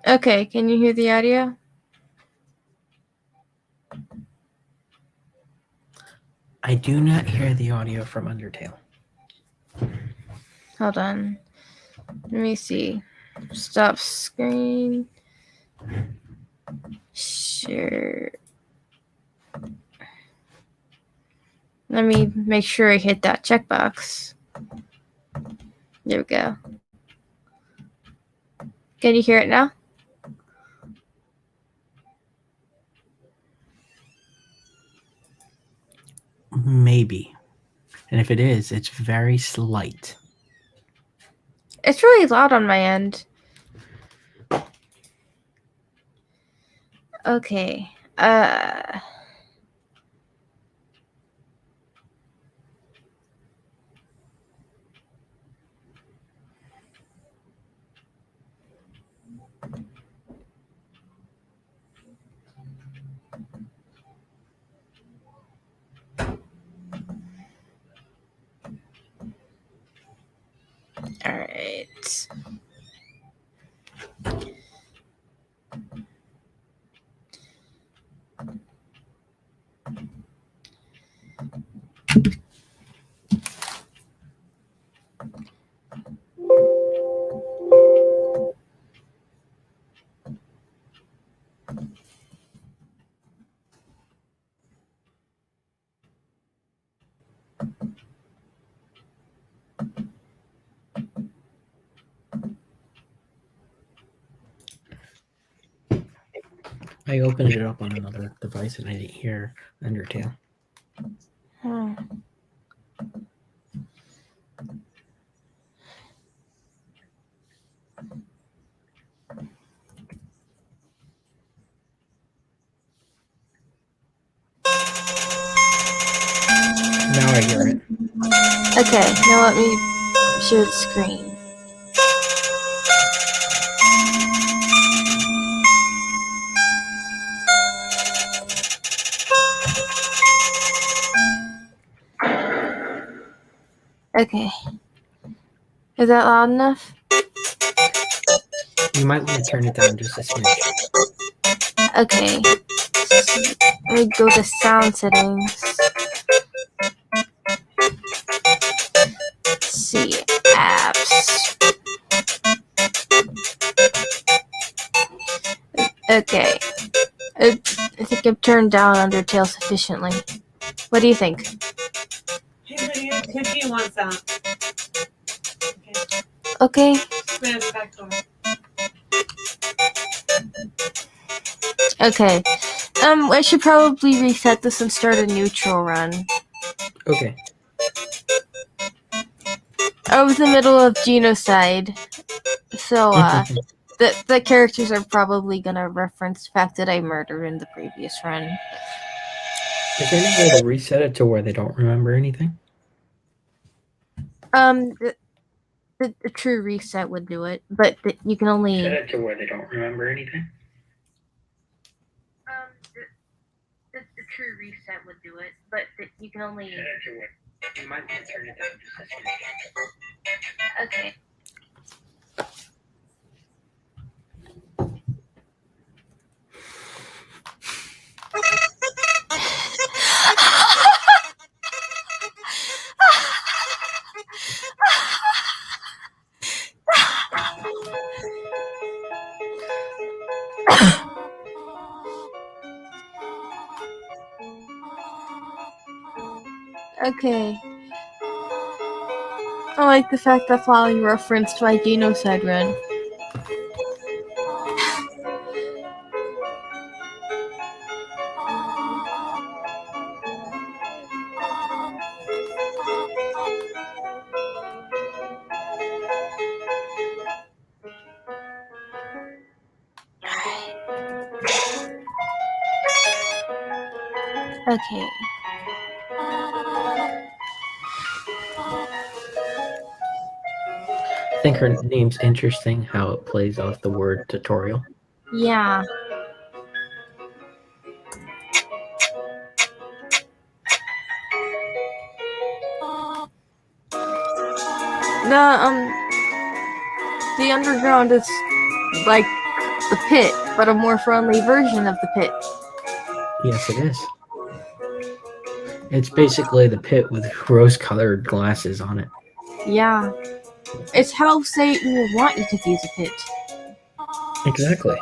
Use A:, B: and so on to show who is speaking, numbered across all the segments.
A: Okay, can you hear the audio?
B: I do not hear the audio from Undertale.
A: Hold on. Let me see. Stop screen. Sure. Let me make sure I hit that checkbox. There we go. Can you hear it now?
B: Maybe. And if it is, it's very slight.
A: It's really loud on my end. Okay. All right.
B: I opened it up on another device and I didn't hear Undertale. Now I hear it.
A: Okay, now let me share the screen. Okay. Is that loud enough?
B: You might want to turn it down just a smidge.
A: Okay. Let me go to sound settings. Let's see. Apps. Okay. I think I've turned down Undertale sufficiently. What do you think?
C: Tiffany wants that.
A: Okay.
C: Spin the back door.
A: Okay. I should probably reset this and start a neutral run.
B: Okay.
A: I was in the middle of genocide, so the characters are probably gonna reference the fact that I murdered in the previous run.
B: Is there any way to reset it to where they don't remember anything?
A: The true reset would do it, but you can only
B: Set it to where they don't remember anything.
A: The true reset would do it, but you can only
B: Set it to where you might want to turn it down just a smidge.
A: Okay. Okay. I like the fact that following referenced my genocide run. Okay.
B: I think her name's interesting, how it plays off the word tutorial.
A: Yeah. The underground is like the pit, but a more friendly version of the pit.
B: Yes, it is. It's basically the pit with rose-colored glasses on it.
A: Yeah. It's how Satan would want you to view the pit.
B: Exactly.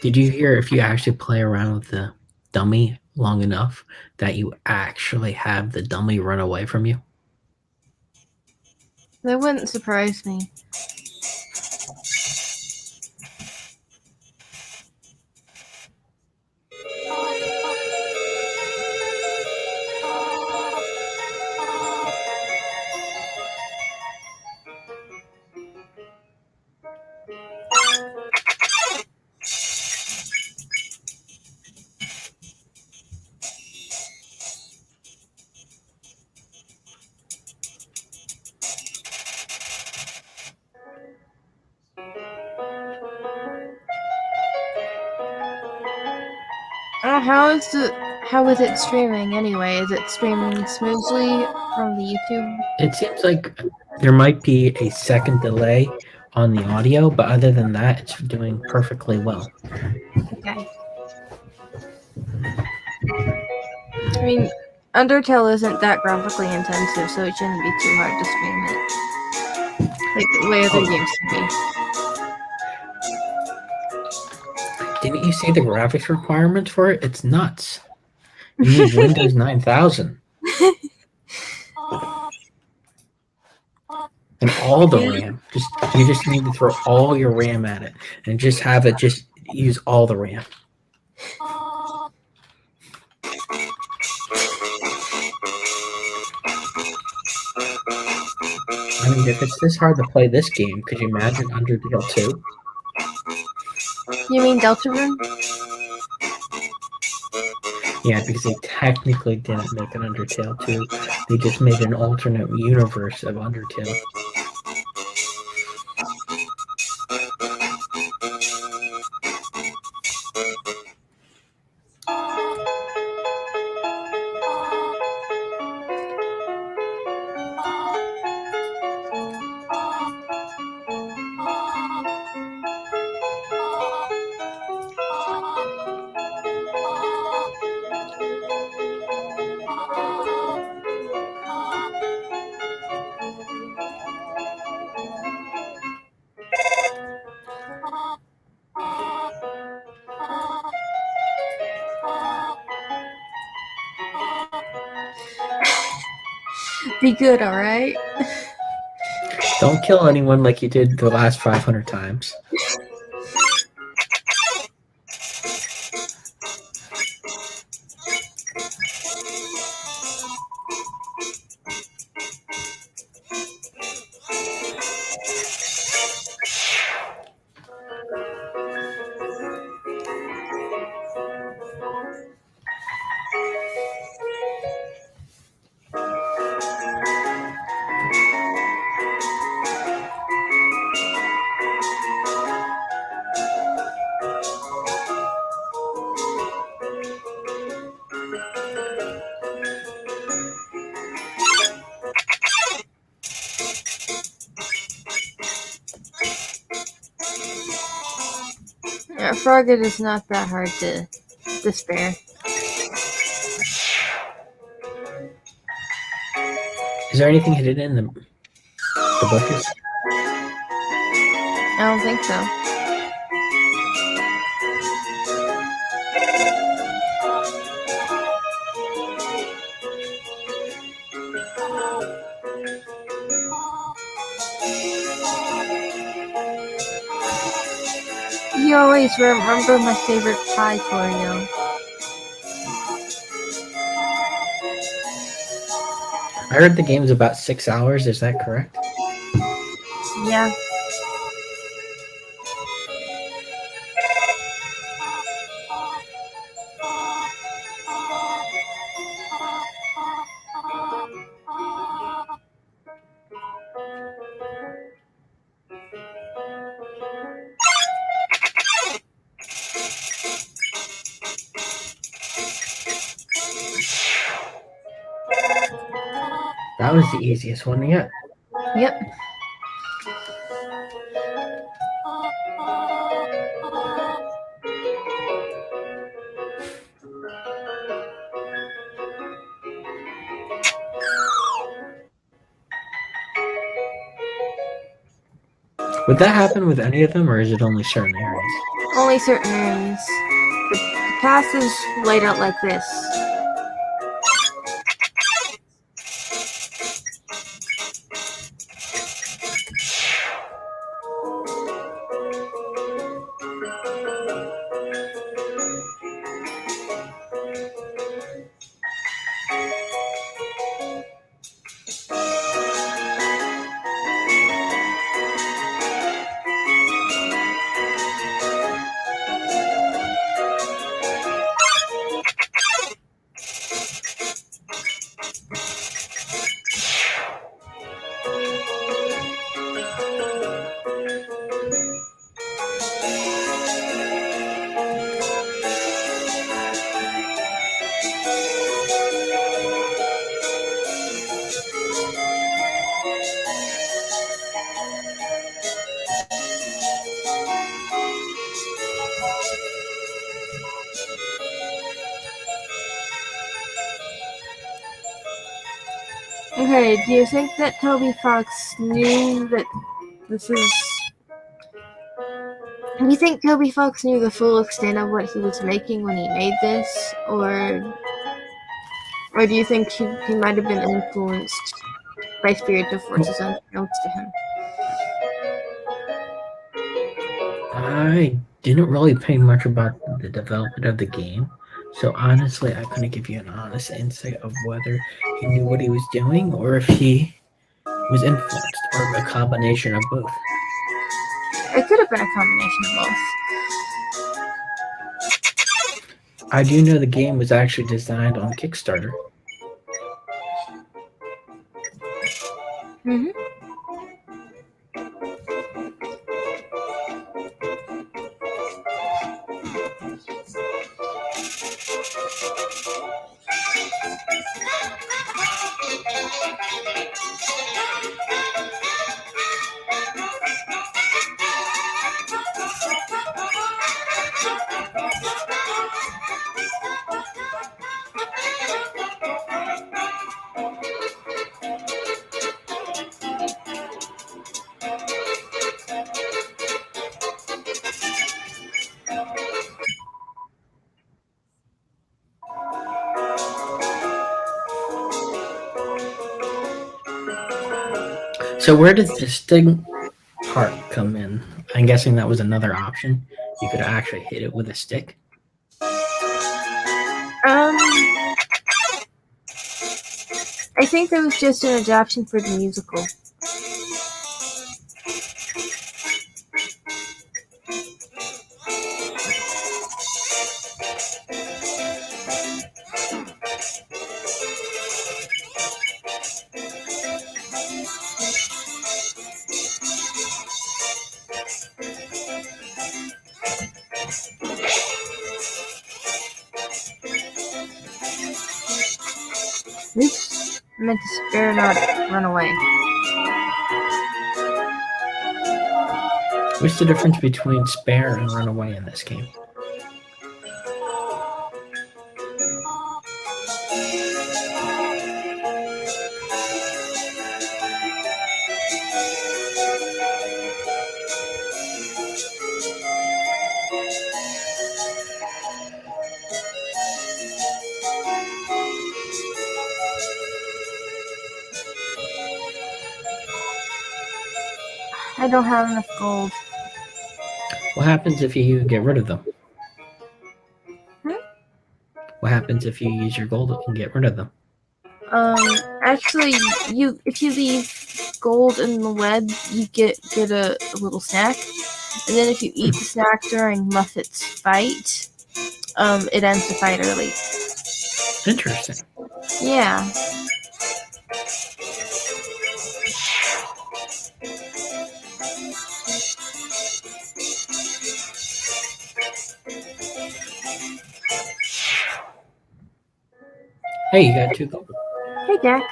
B: Did you hear if you actually play around with the dummy long enough that you actually have the dummy run away from you?
A: That wouldn't surprise me. How is it streaming anyway? Is it streaming smoothly from the YouTube?
B: It seems like there might be a second delay on the audio, but other than that, it's doing perfectly well.
A: Okay. I mean, Undertale isn't that graphically intensive, so it shouldn't be too hard to stream it. Like the way other games can be.
B: Didn't you see the graphics requirements for it? It's nuts. You need Windows 9000. And all the RAM. You just need to throw all your RAM at it and just have it just use all the RAM. I mean, if it's this hard to play this game, could you imagine Undertale 2?
A: You mean Deltarune?
B: Yeah, because they technically didn't make an Undertale 2. They just made an alternate universe of Undertale.
A: Be good, alright?
B: Don't kill anyone like you did the last 500 times.
A: Yeah, Frogget is not that hard to spare.
B: Is there anything hidden in the bushes?
A: I don't think so. You always remember my favorite pie choreo.
B: I heard the game's about 6 hours. Is that correct?
A: Yeah.
B: That was the easiest one yet.
A: Yep.
B: Would that happen with any of them, or is it only certain areas?
A: Only certain areas. The path is laid out like this. Okay, do you think that Toby Fox knew that this is... Do you think Toby Fox knew the full extent of what he was making when he made this? Or do you think he might have been influenced by spiritual forces unbeknownst to him?
B: I didn't really pay much about the development of the game, so honestly, I couldn't give you an honest insight of whether he knew what he was doing or if he was influenced, or a combination of both.
A: It could have been a combination of both.
B: I do know the game was actually designed on Kickstarter.
A: Mm-hmm.
B: So where does the sting part come in? I'm guessing that was another option. You could actually hit it with a stick.
A: I think that was just an adaptation for the musical. Oops, I meant to spare not run away.
B: What's the difference between spare and run away in this game?
A: I don't have enough gold.
B: What happens if you get rid of them? What happens if you use your gold and get rid of them?
A: Actually, if you leave gold in the web, you get a little snack, and then if you eat the snack during Muffet's fight, it ends the fight early.
B: Interesting.
A: Yeah.
B: Hey, you got 2 gold.
A: Hey, Jack.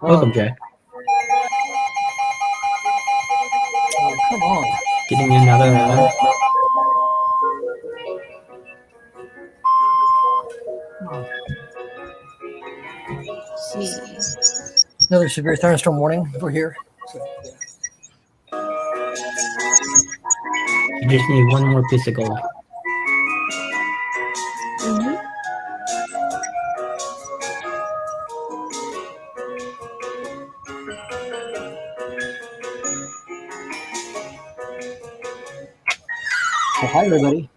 B: Welcome, Jack.
D: Oh, come on.
B: Getting another.
A: See.
D: Another severe thunderstorm warning over here. So, yeah.
B: You just need one more piece of gold.
A: Mm-hmm.
D: So, hi, everybody.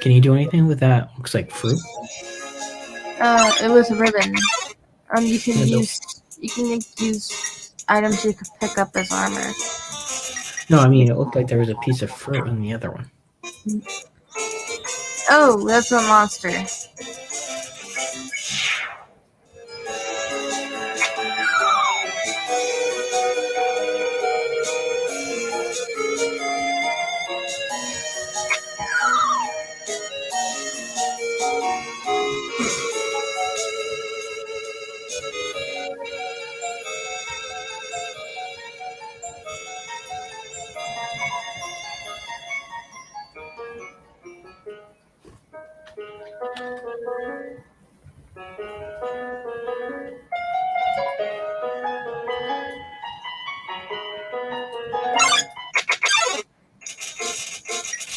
B: Can you do anything with that? Looks like fruit.
A: It was a ribbon. You can
B: Yeah,
A: use items you can pick up as armor.
B: No, I mean, it looked like there was a piece of fruit in the other one.
A: Oh, that's a monster.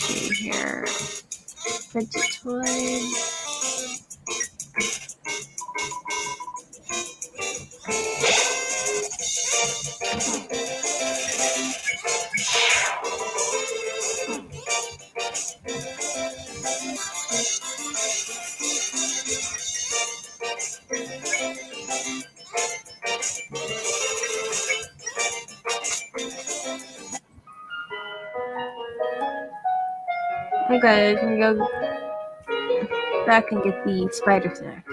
A: See here. Vegetable. Okay, I can go back and get the spider sack.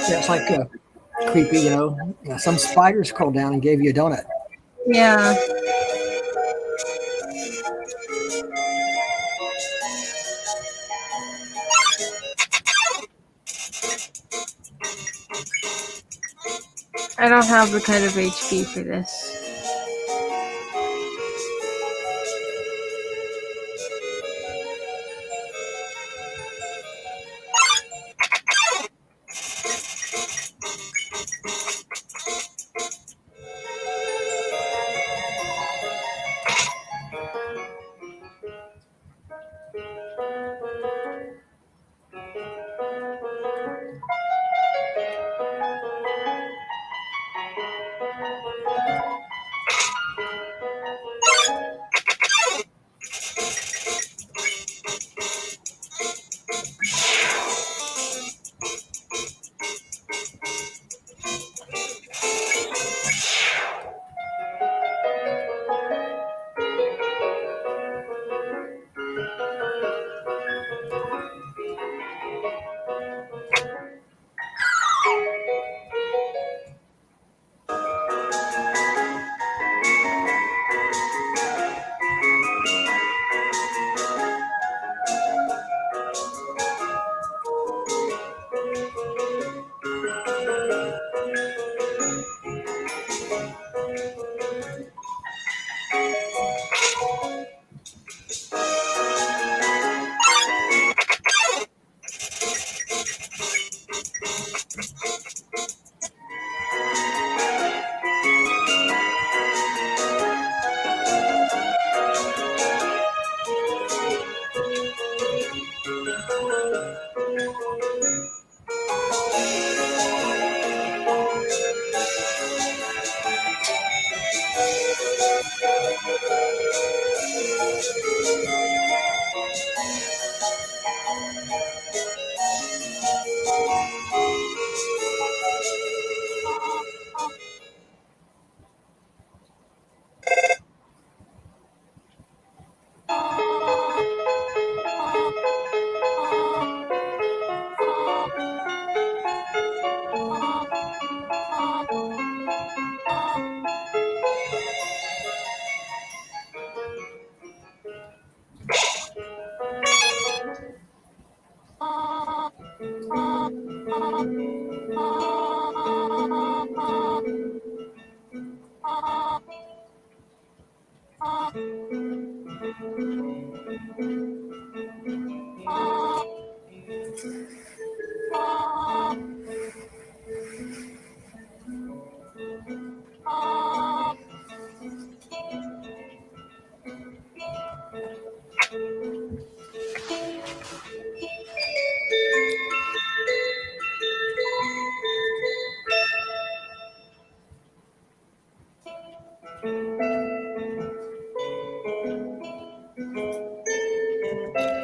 D: Yeah, it's like creepy, you know. Some spiders crawled down and gave you a donut.
A: Yeah. I don't have the kind of HP for this.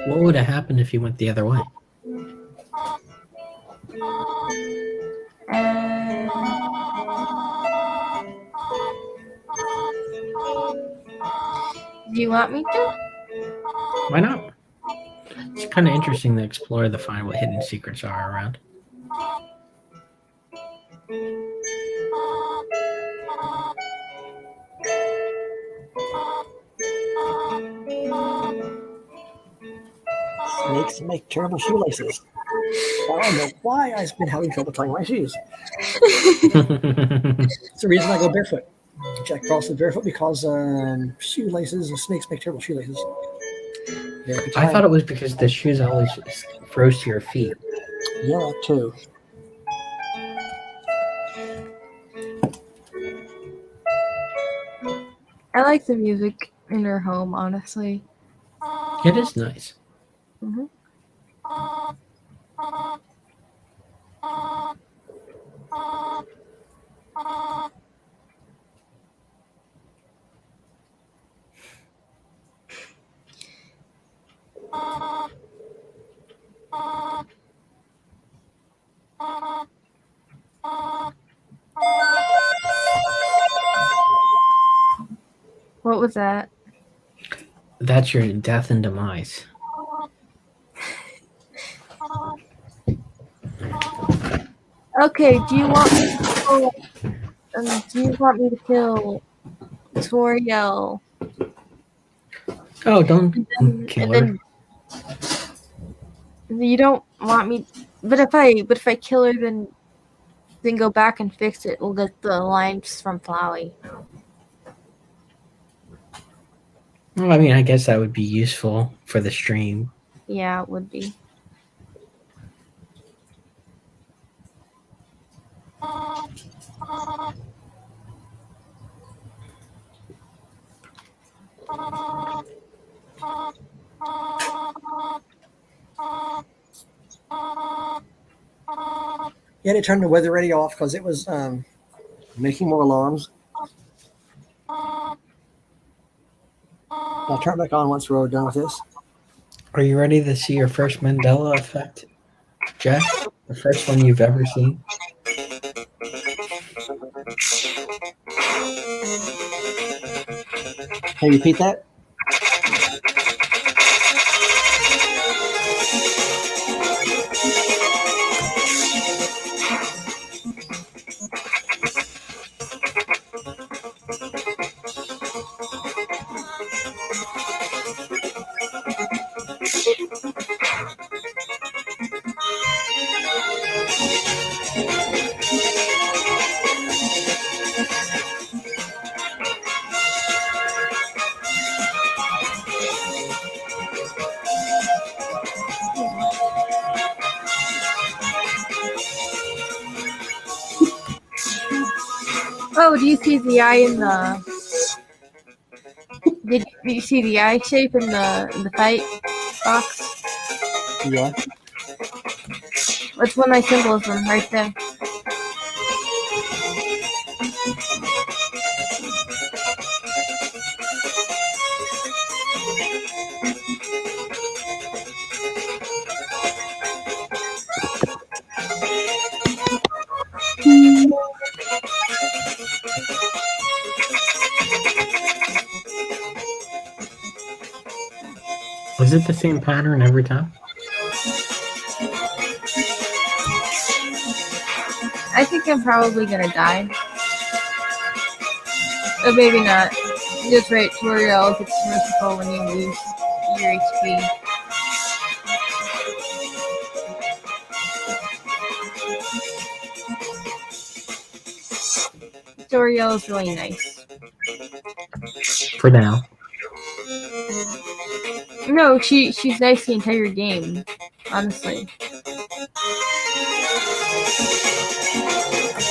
B: What would have happened if you went the other way?
A: Do you want me to?
B: Why not? It's kind of interesting to explore to find what hidden secrets are around.
D: Snakes make terrible shoelaces. I don't know why I've been having trouble tying my shoes. It's the reason I go barefoot. Jack Frost is barefoot because shoelaces and snakes make terrible shoelaces.
B: I thought it was because the shoes always froze to your feet.
D: Yeah, that too.
A: I like the music in her home, honestly.
B: It is nice.
A: Mm-hmm. What was that?
B: That's your death and demise.
A: Okay, do you want me to kill, Toriel?
B: Oh, don't
A: And
B: kill her.
A: then you don't want me, but if I kill her, then go back and fix it. We'll get the lines from Flowey.
B: Well, I mean, I guess that would be useful for the stream.
A: Yeah, it would be.
D: You had to turn the weather radio off because it was making more alarms. I'll turn it back on once we're done with this.
B: Are you ready to see your first Mandela effect, Jack? The first one you've ever seen?
D: Can you repeat that?
A: Oh, do you see the eye in the? Did you see the eye shape in the fight box?
D: Yeah.
A: That's one of my symbolism right there.
B: Was it the same pattern every time?
A: I think I'm probably gonna die. Or maybe not. Just right, tutorial gets merciful when you lose your HP. Tutorial is really nice.
B: For now.
A: No, she's nice the entire game, honestly.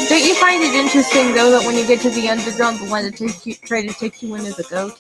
A: Don't you find it interesting though that when you get to the underground, the one that try to take you in is a goat?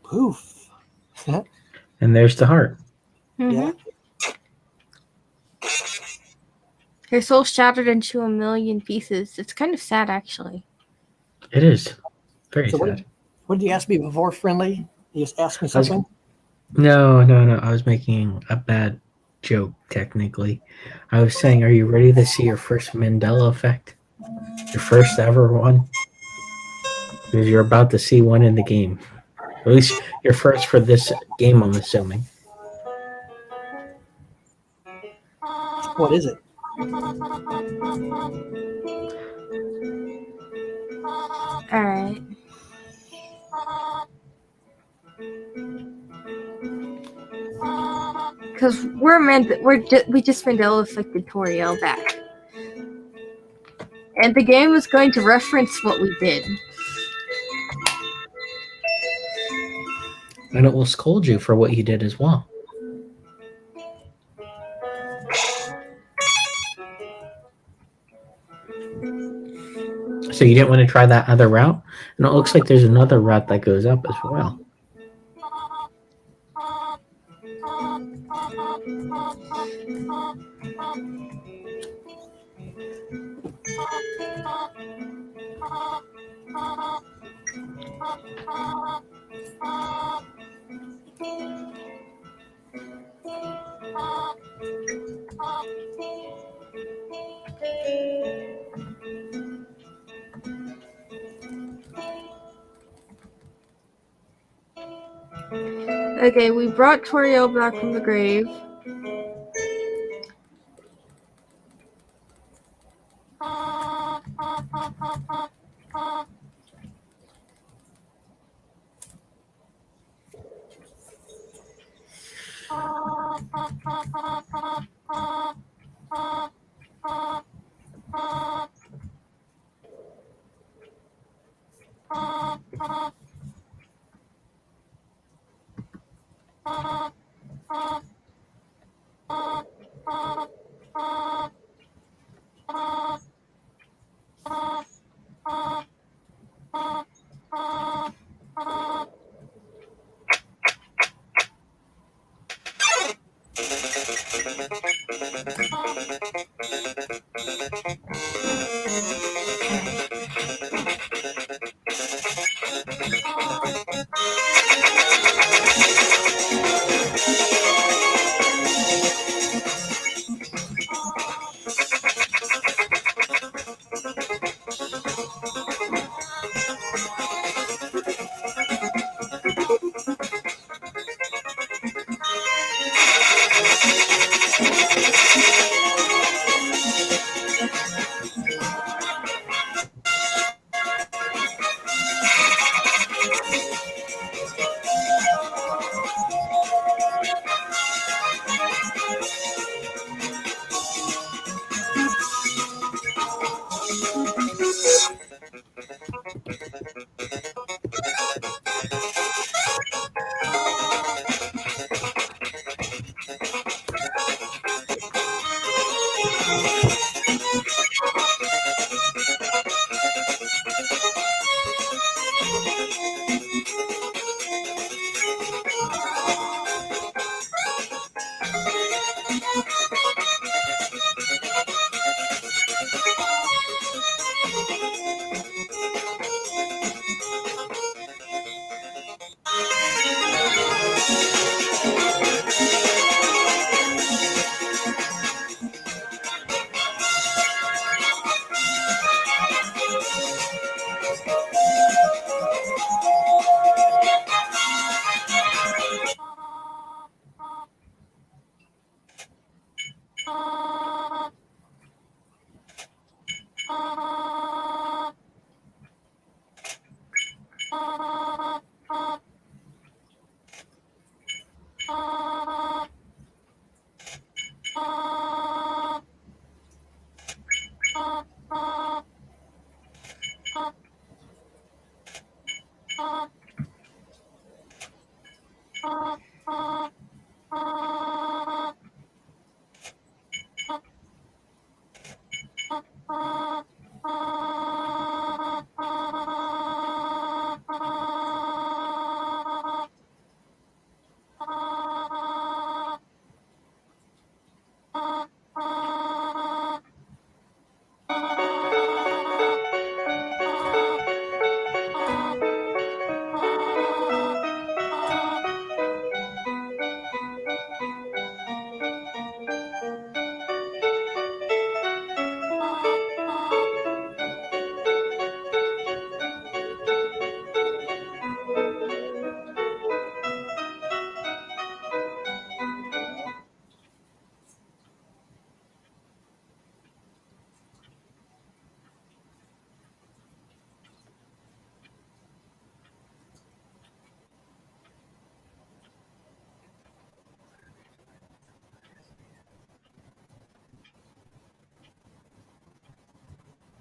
D: Poof.
B: And there's the heart.
D: Yeah.
A: Her soul shattered into a million pieces. It's kind of sad, actually.
B: It is. Very
D: So
B: sad.
D: what did you ask me before, Friendly? You just asked me something?
B: No. I was making a bad joke, technically. I was saying, are you ready to see your first Mandela effect? Your first ever one? Because you're about to see one in the game. At least your first for this game, I'm assuming.
D: What is it?
A: Alright. Because we just Mandela affected Toriel back. And the game is going to reference what we did.
B: And it will scold you for what you did as well. So you didn't want to try that other route? And it looks like there's another route that goes up as well.
A: Okay, we brought Toriel back from the grave.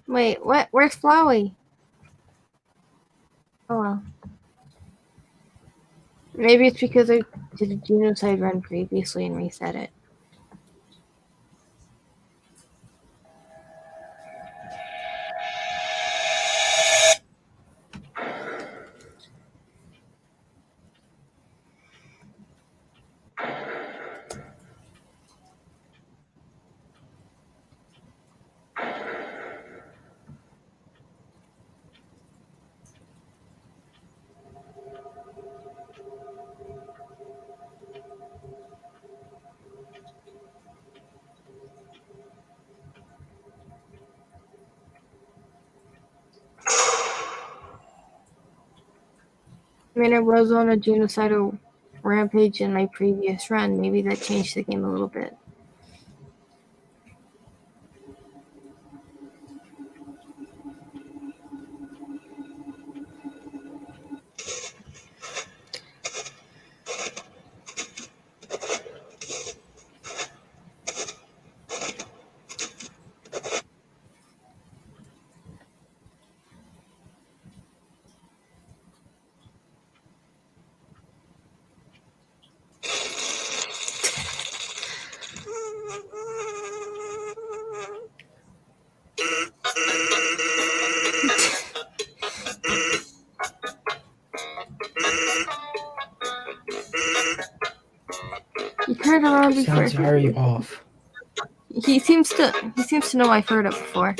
A: Wait, what? Where's Flowey? Oh well. Maybe it's because I did a genocide run previously and reset it. I mean, I was on a genocidal rampage in my previous run. Maybe that changed the game a little bit. You've heard it all before.
B: Sounds very off.
A: He seems to know I've heard it before.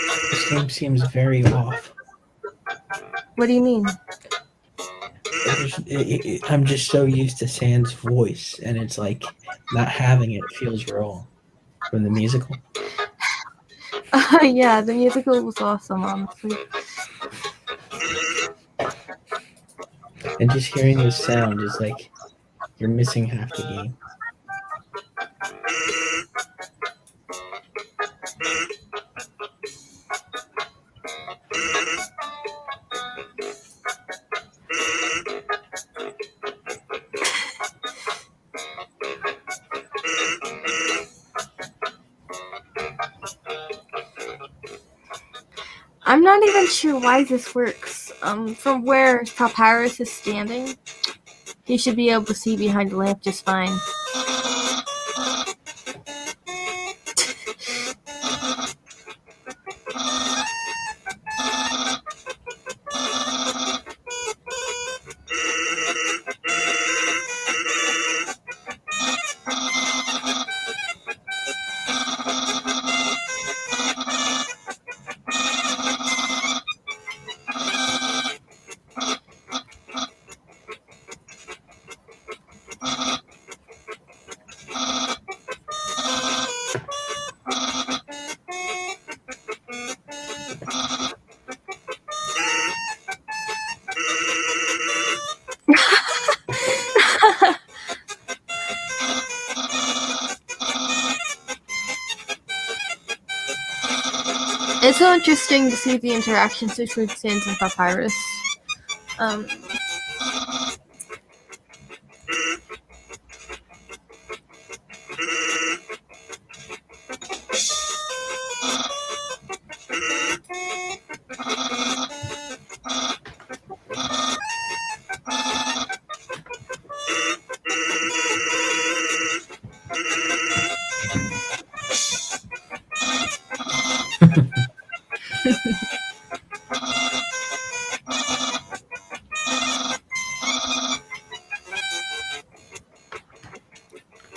B: This game seems very off.
A: What do you mean?
B: I'm just so used to Sand's voice, and it's like not having it feels wrong. From the musical.
A: Yeah, the musical was awesome, honestly.
B: And just hearing the sound is like you're missing half the game.
A: I'm not even sure why this works. From where Papyrus is standing, he should be able to see behind the lamp just fine. It's so interesting to see the interactions between Sans and Papyrus.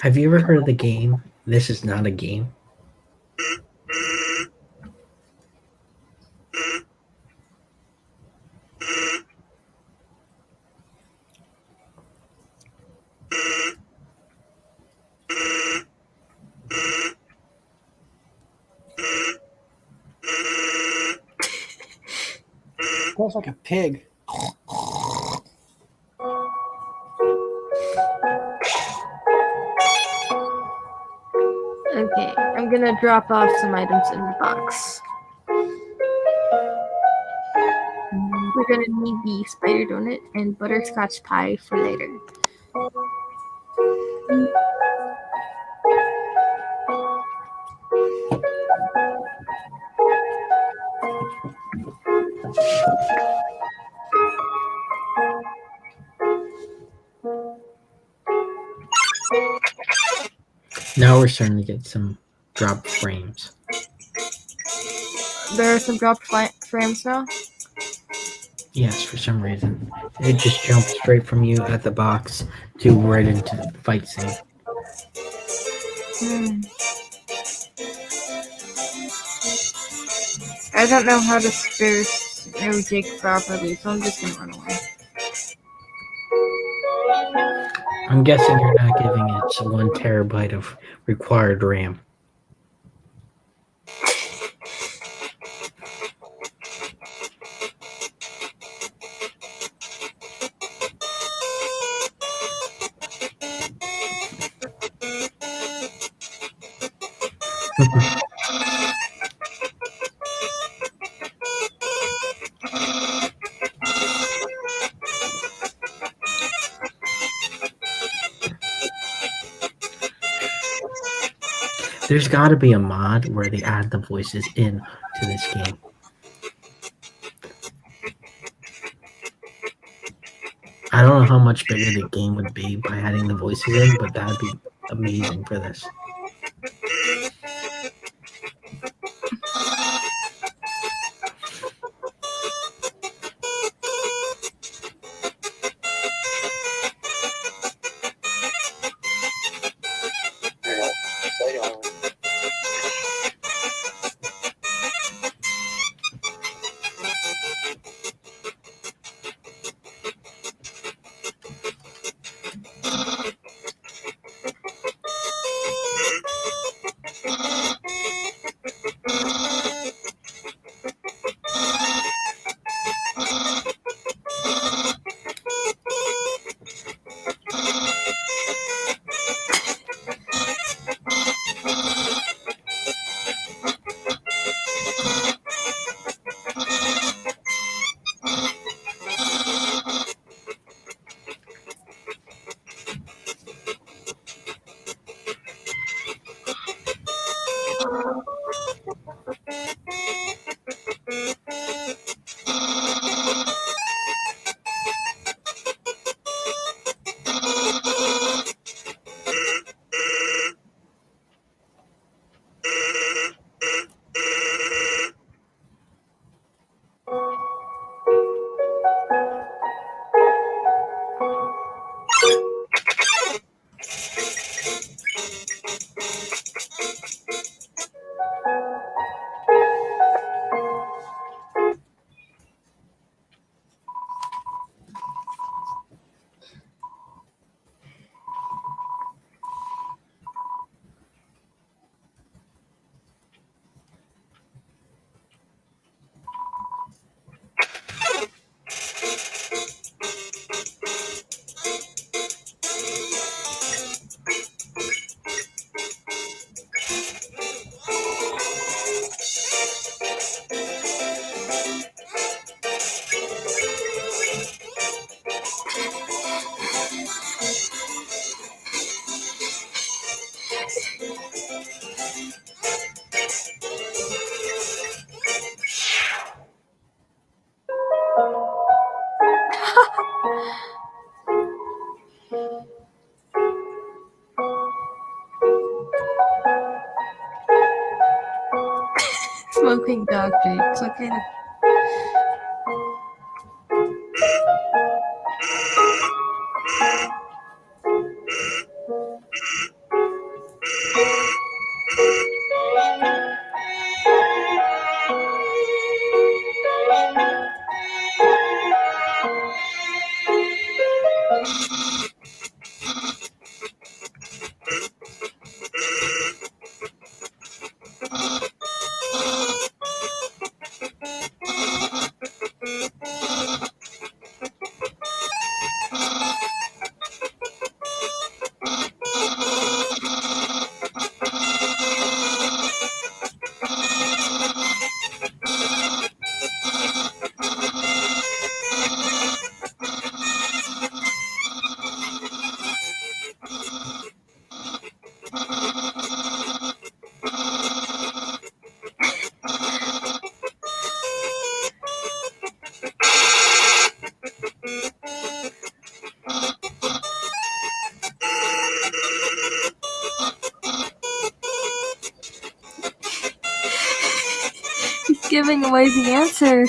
B: Have you ever heard of the game This Is Not a Game?
D: Sounds like a pig.
A: Okay, I'm gonna drop off some items in the box. We're gonna need the spider donut and butterscotch pie for later.
B: Now we're starting to get some dropped frames.
A: There are some dropped frames now.
B: Yes, for some reason. It just jumped straight from you at the box to right into the fight scene.
A: I don't know how to spare no Jake properly, so I'm just gonna run away.
B: I'm guessing you're not giving it 1 terabyte of required RAM. There's got to be a mod where they add the voices in to this game. I don't know how much bigger the game would be by adding the voices in, but that'd be amazing for this.
A: Smoking dog jokes. What kind of giving away the answer.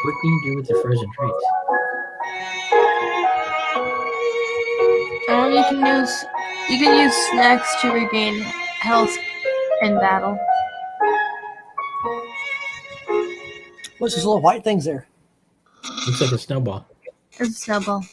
B: What can you do with the frozen treats?
A: You can use snacks to regain health in battle.
D: What's those little white things there?
B: Looks like a snowball.
A: It's a snowball.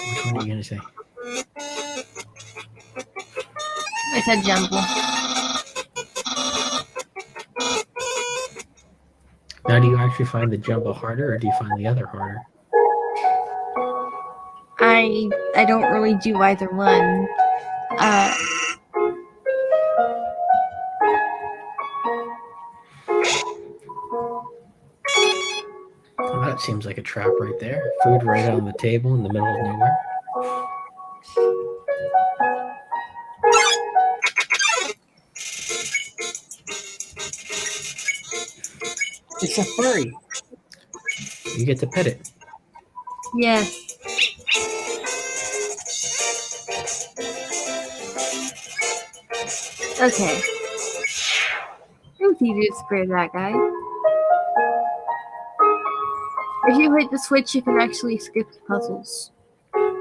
B: Which one are you going to say?
A: I said jumble.
B: Now, do you actually find the jumbo harder, or do you find the other harder?
A: I don't really do either one.
B: Well, that seems like a trap right there. Food right on the table in the middle of nowhere.
D: It's a furry.
B: You get to pet it.
A: Yeah. Okay. It was easy to spray that guy. If you hit the switch, you can actually skip puzzles.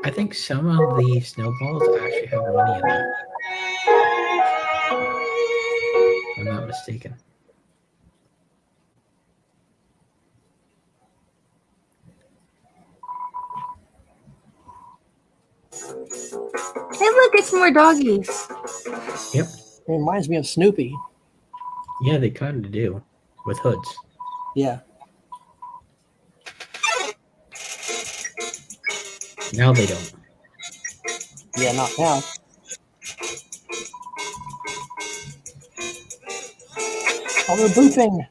B: I think some of the snowballs actually have money in them. If I'm not mistaken.
A: Hey, look, it's more doggies.
B: Yep.
D: It reminds me of Snoopy.
B: Yeah, they kind of do. With hoods.
D: Yeah.
B: Now they don't.
D: Yeah, not now. Oh, they're booping.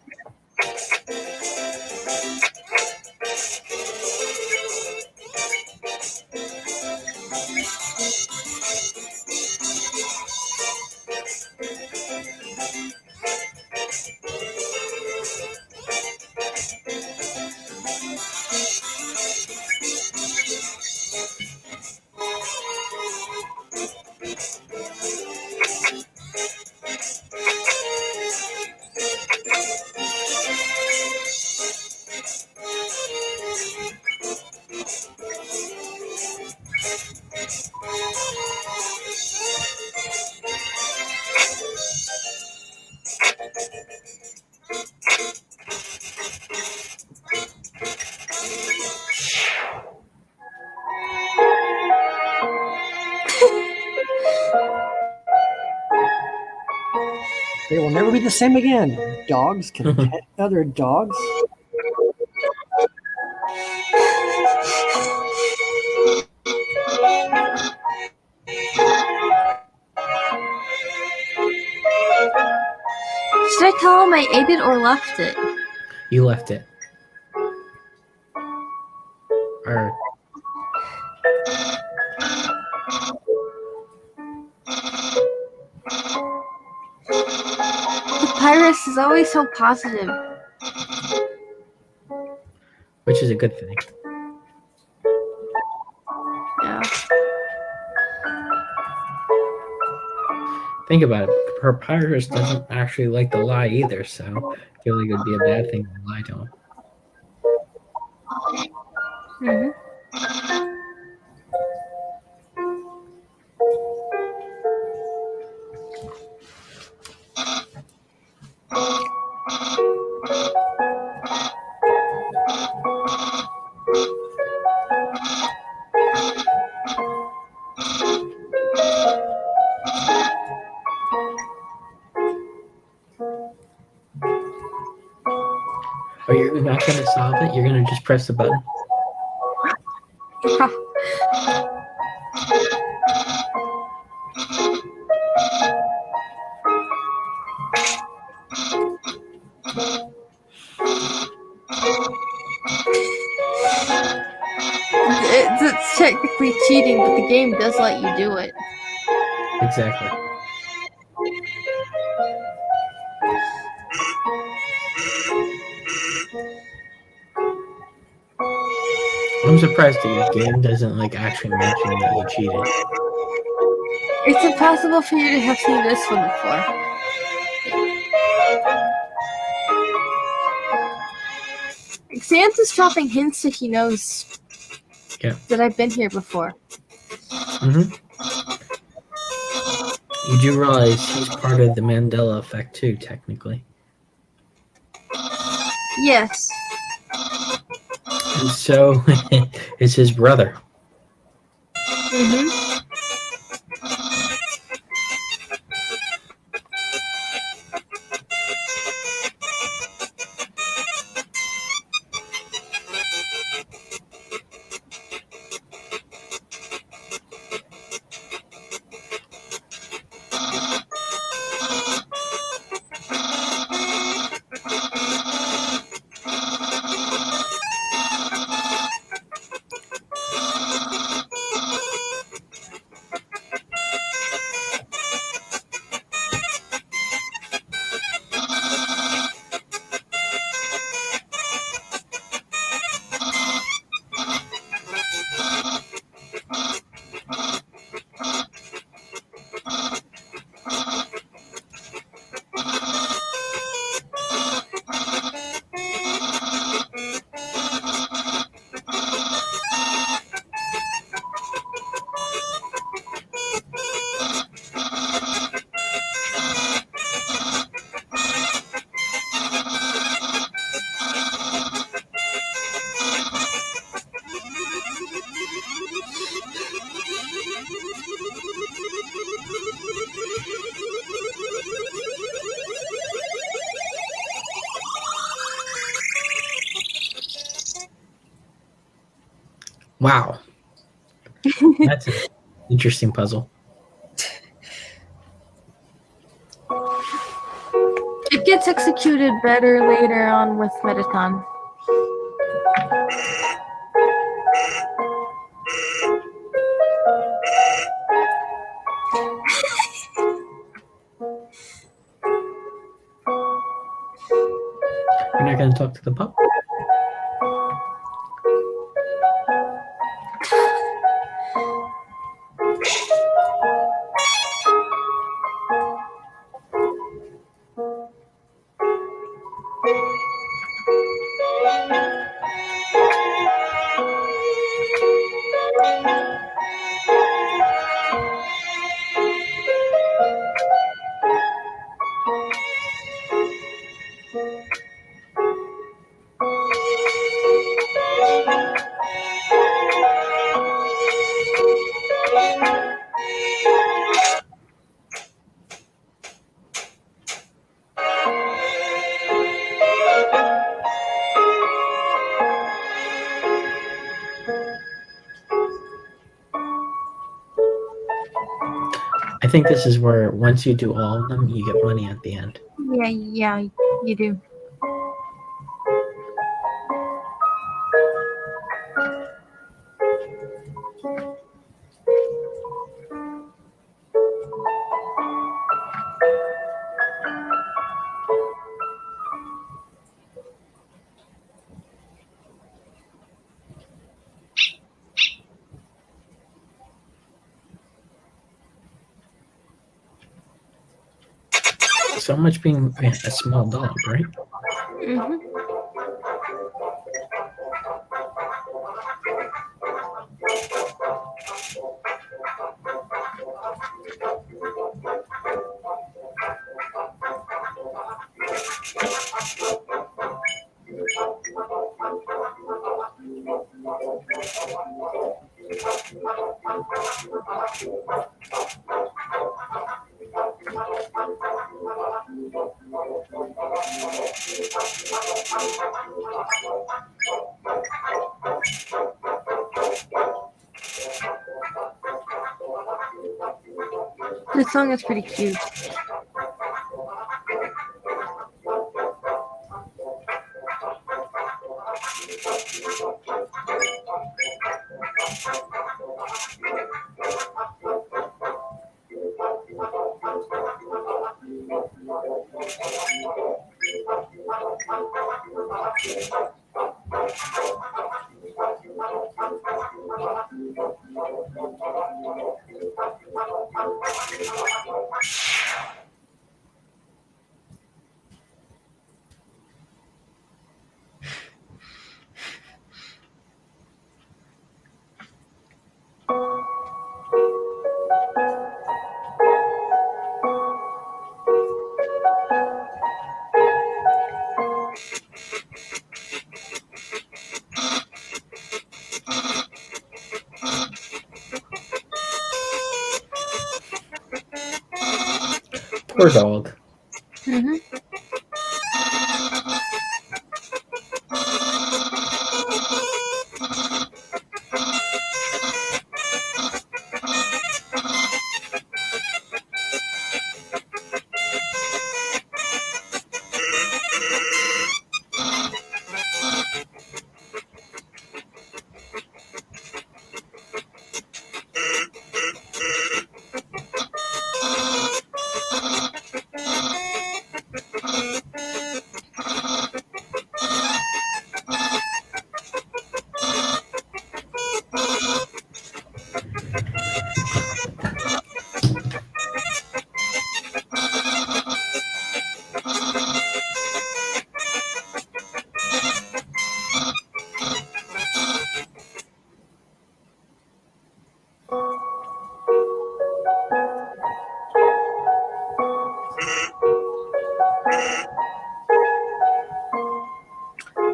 D: They will never be the same again. Dogs can pet other dogs.
A: Should I tell him I ate it or left it?
B: You left it. Or
A: Papyrus is always so positive.
B: which is a good thing.
A: Yeah.
B: Think about it. Papyrus doesn't actually like to lie either, so I feel like it would be a bad thing to lie to him.
A: Hmm.
B: Or you're not going to solve it? You're going to just press the button?
A: It's technically cheating, but the game does let you do it.
B: Exactly. I'm surprised that your game doesn't like actually mention that you cheated.
A: It's impossible for you to have seen this one before. Xanth's dropping hints that he knows that I've been here before.
B: Mm-hmm. You do realize he's part of the Mandela effect too, technically.
A: Yes.
B: And so is his brother.
A: Mm-hmm.
B: Wow. That's an interesting puzzle.
A: It gets executed better later on with Metaton.
B: You're not going to talk to the pup? I think this is where once you do all of them, you get money at the end.
A: Yeah, you do.
B: so much being a small dog, right?
A: Mm-hmm. This song is pretty cute.
B: Poor dog.
A: Mm-hmm.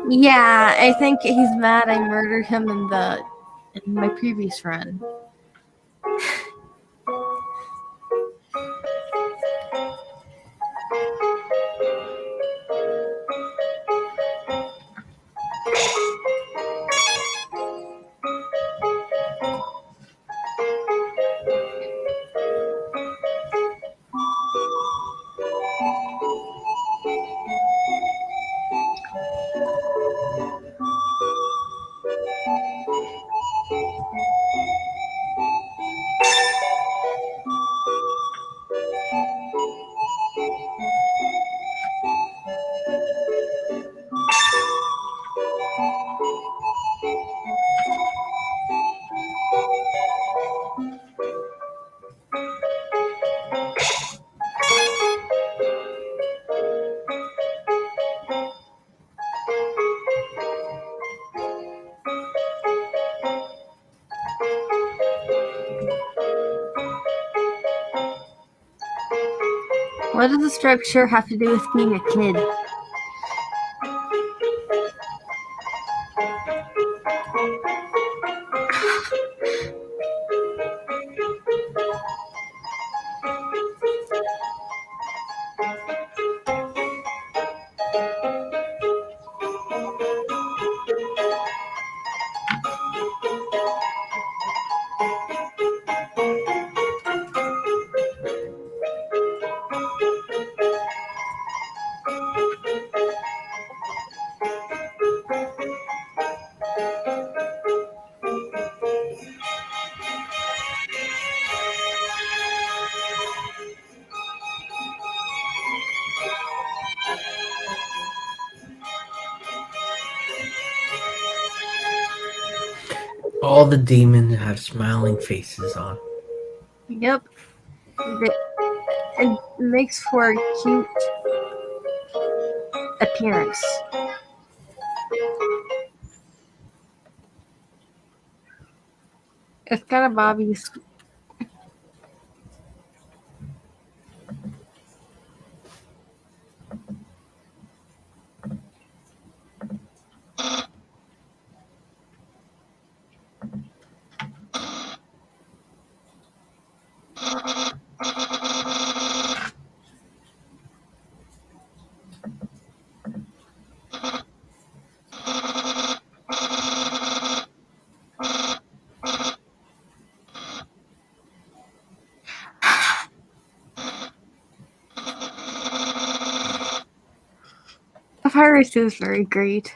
A: Yeah, I think he's mad I murdered him in my previous run. What does the striped shirt have to do with being a kid?
B: All the demons have smiling faces on.
A: Yep. and makes for a cute appearance. It's kind of Bobby's. Papyrus is very great.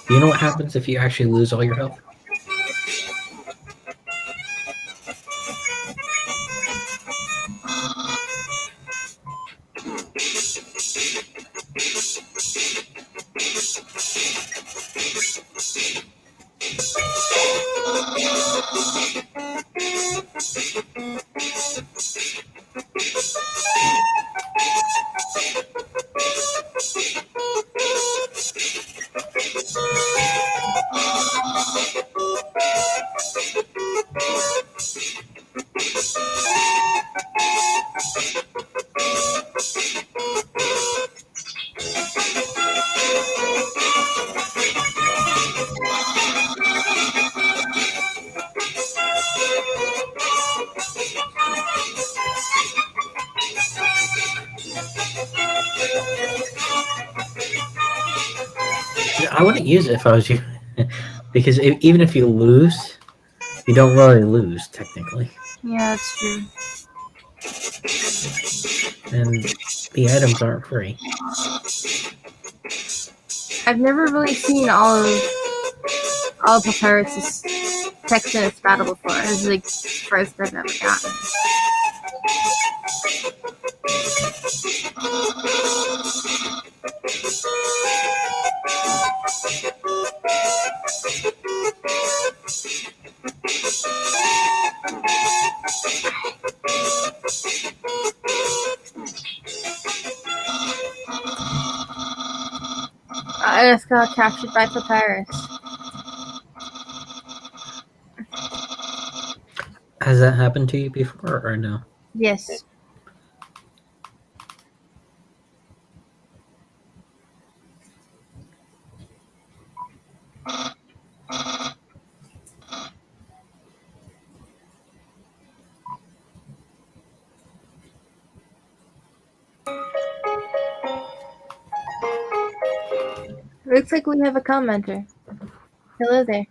B: Do you know what happens if you actually lose all your health? I wouldn't use it if I was you, because even if you lose, you don't really lose technically,
A: Yeah, that's true.
B: and the items aren't free.
A: I've never really seen all of Papyrus's text in its battle before. It's like the first I've ever gotten. I just got captured by Papyrus.
B: Has that happened to you before or no?
A: Yes. Looks like we have a commenter. Hello there.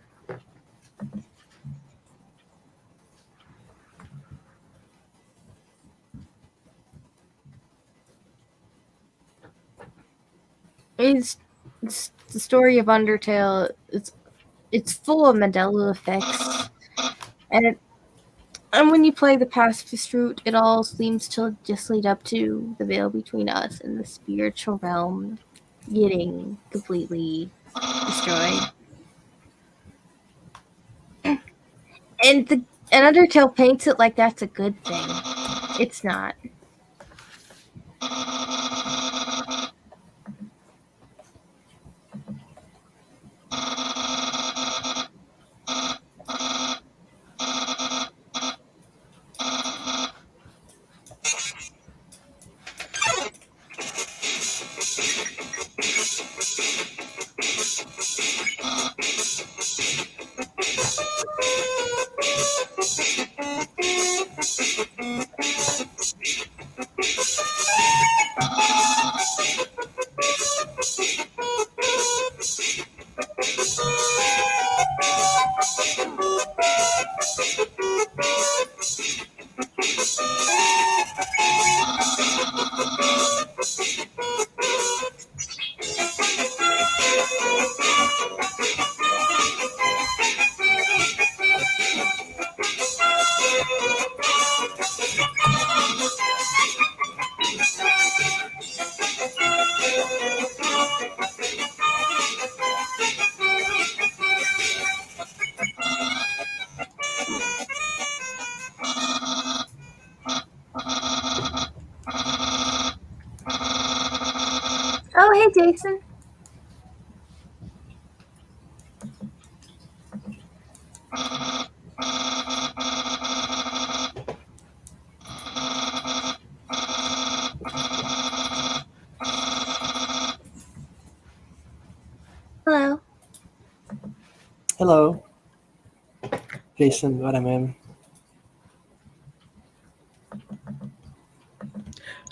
A: It's the story of Undertale. It's full of Mandela effects, and when you play the pacifist route, it all seems to just lead up to the veil between us and the spiritual realm getting completely destroyed. And Undertale paints it like that's a good thing. It's not. Oh, hey, Jason. Hello.
D: Hello, Jason. What I'm in.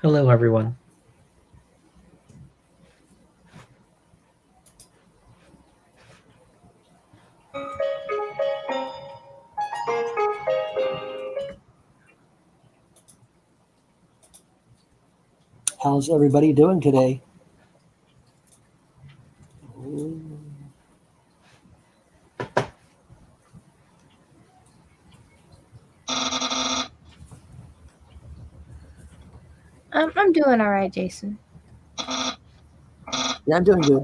B: Hello, everyone.
D: How's everybody doing today?
A: I'm doing all right, Jason.
D: Yeah, I'm doing good.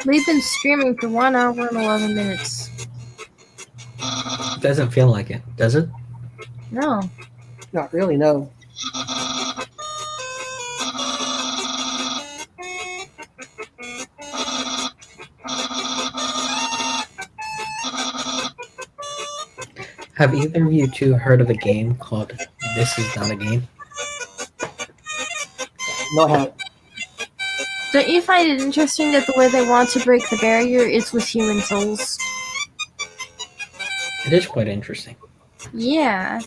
A: We've been streaming for 1 hour and 11 minutes.
B: It doesn't feel like it, does it?
A: No.
D: Not really, no.
B: Have either of you two heard of a game called This Is Not a Game?
D: No, I haven't.
A: Don't you find it interesting that the way they want to break the barrier is with human souls?
B: It is quite interesting.
A: Yeah.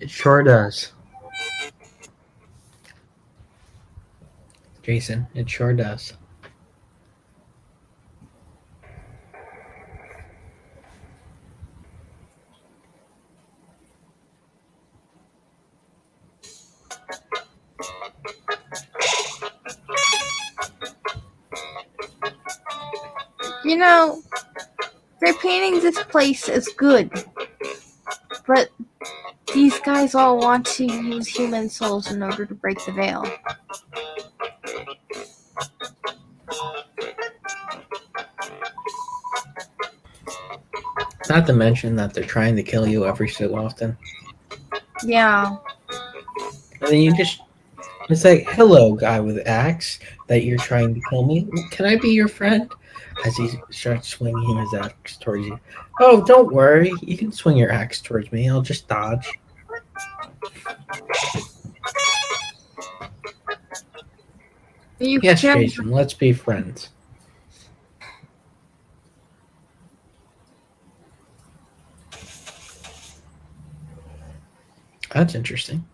B: It sure does. Jason, it sure does.
A: You know, they're painting this place as good, but these guys all want to use human souls in order to break the veil.
B: Not to mention that they're trying to kill you every so often.
A: Yeah.
B: And then it's like, hello, guy with axe, that you're trying to kill me. Can I be your friend? As he starts swinging his axe towards you. Oh, don't worry. You can swing your axe towards me. I'll just dodge.
A: You
B: Yes,
A: can-
B: Jason, let's be friends. That's interesting.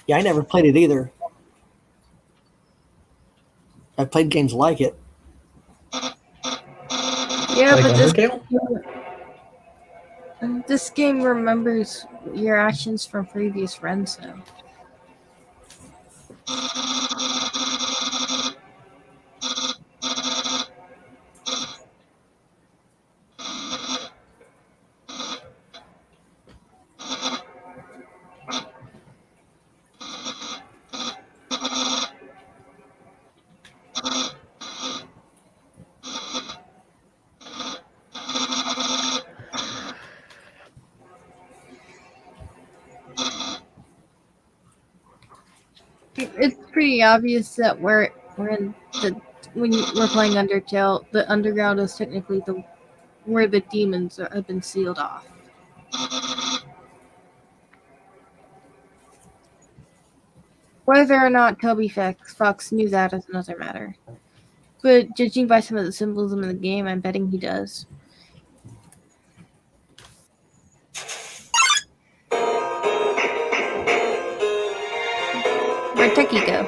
D: Yeah, I never played it either. I've played games like it.
A: Yeah,
B: Like
A: but
B: Undertale?
A: this game remembers your actions from previous runs now. It's pretty obvious that we're in the when we're playing Undertale, the underground is technically the where the demons have been sealed off. Whether or not Toby Fox knew that is another matter. But judging by some of the symbolism in the game, I'm betting he does. Where'd Techie go?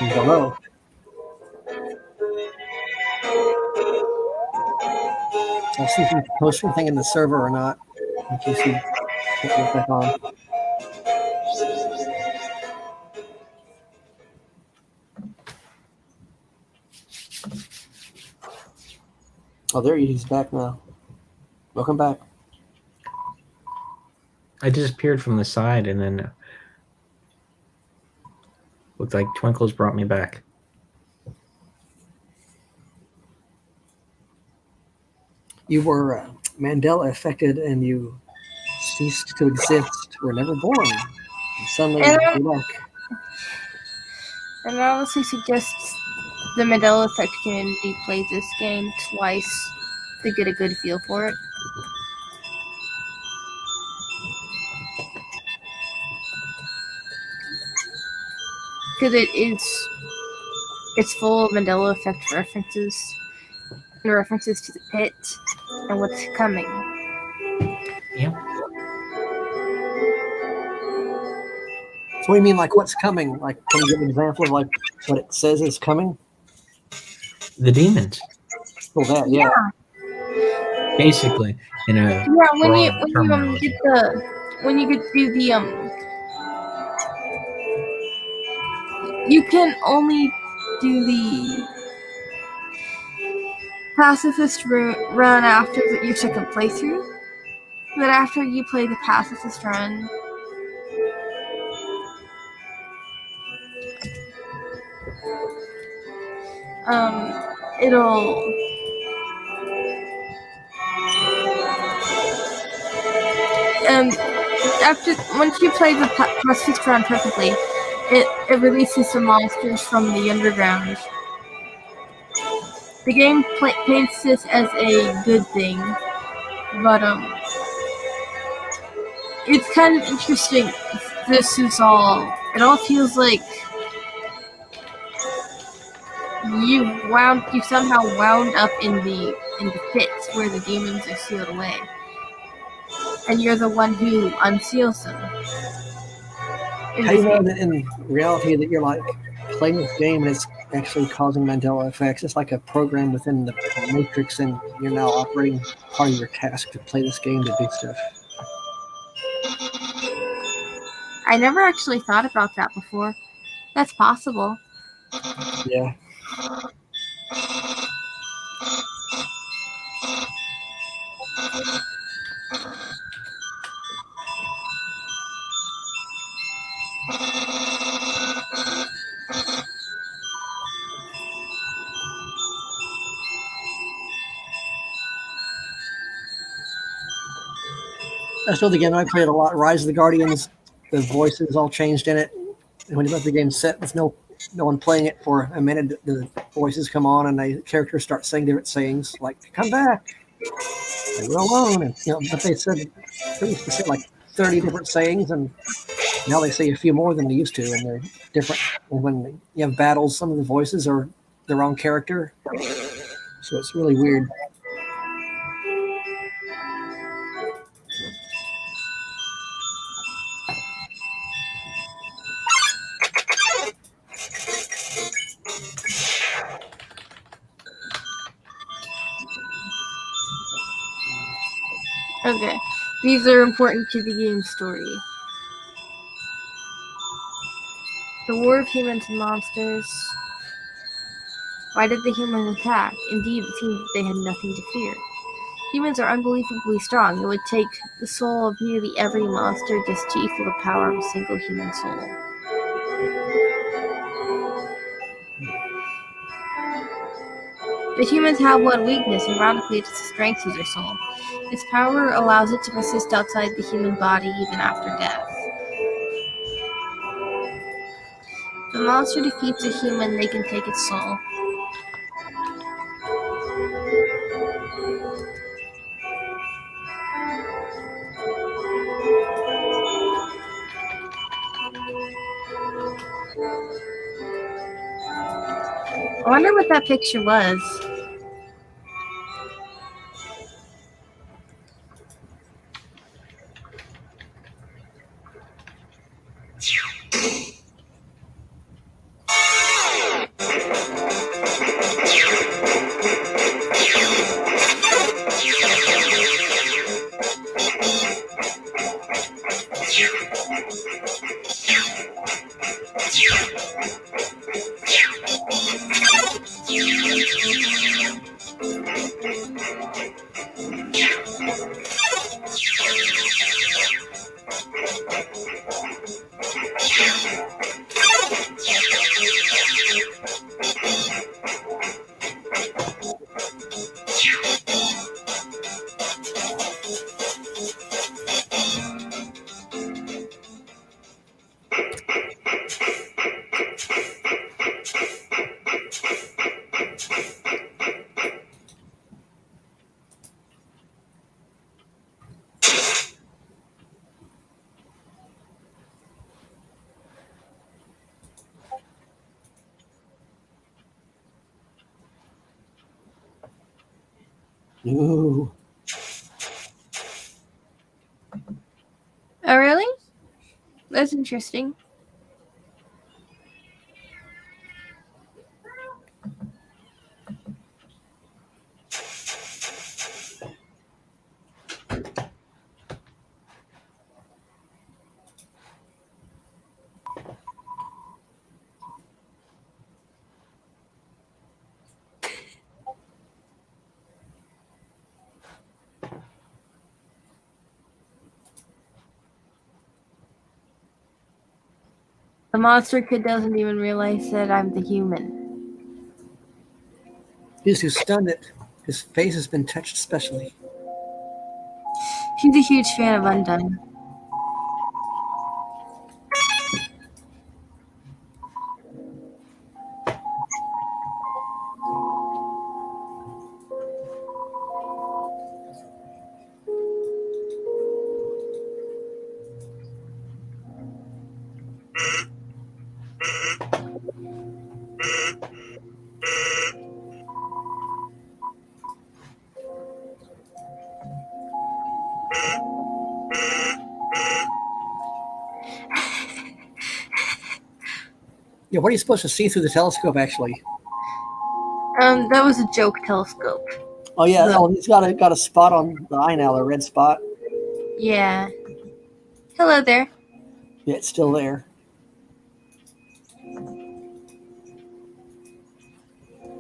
D: You don't know. I'll see if you can post anything in the server or not, in case you can't get back on. Oh, there he is, back now. Welcome back.
B: I disappeared from the side, and then looked like Twinkles brought me back.
D: You were Mandela affected, and you ceased to exist. Were never born. And suddenly, you're back.
A: And I honestly suggest the Mandela Effect community plays this game twice to get a good feel for it. Because it's full of Mandela Effect references and references to the pit and what's coming.
B: Yeah.
D: So what do you mean, like what's coming? Like, can you give an example of like what it says is coming?
B: The demons,
D: Oh, that, yeah.
B: basically, in a
A: Yeah, when
B: broad
A: you
B: terminology.
A: when you get to the you can only do the pacifist run after your second playthrough. But after you play the pacifist run, it'll after once you play the pacifist run perfectly, it releases some monsters from the underground. The game paints this as a good thing, but it's kind of interesting. This is all. It all feels like you somehow wound up in the pits where the demons are sealed away, and you're the one who unseals them.
D: How do you know that in reality that you're like playing this game and it's actually causing Mandela effects? It's like a program within the Matrix, and you're now operating part of your task to play this game to do stuff.
A: I never actually thought about that before. That's possible.
D: Yeah. That's still the game I played a lot. Rise of the Guardians. The voices all changed in it. And when you let the game set with no one playing it for a minute, the voices come on and the characters start saying different sayings like "Come back," and "We're alone," and but they said previously said like 30 different sayings, and now they say a few more than they used to, and they're different. And when you have battles, some of the voices are the wrong character, so it's really weird.
A: Okay, these are important to the game's story. The war of humans and monsters. Why did the humans attack? Indeed, it seemed that they had nothing to fear. Humans are unbelievably strong. It would take the soul of nearly every monster just to equal the power of a single human soul. But humans have one weakness, ironically it's the strength of their soul. Its power allows it to persist outside the human body even after death. If a monster defeats a human, they can take its soul. I wonder what that picture was.
D: Ooh.
A: Oh, really? That's interesting. The monster kid doesn't even realize that I'm the human.
D: He's too stunned that his face has been touched specially.
A: She's a huge fan of Undone.
D: Yeah, what are you supposed to see through the telescope, actually?
A: That was a joke telescope.
D: Oh, yeah.
A: The-
D: Oh, he's got a spot on the eye now, a red spot.
A: Yeah. Hello there.
D: Yeah, it's still there.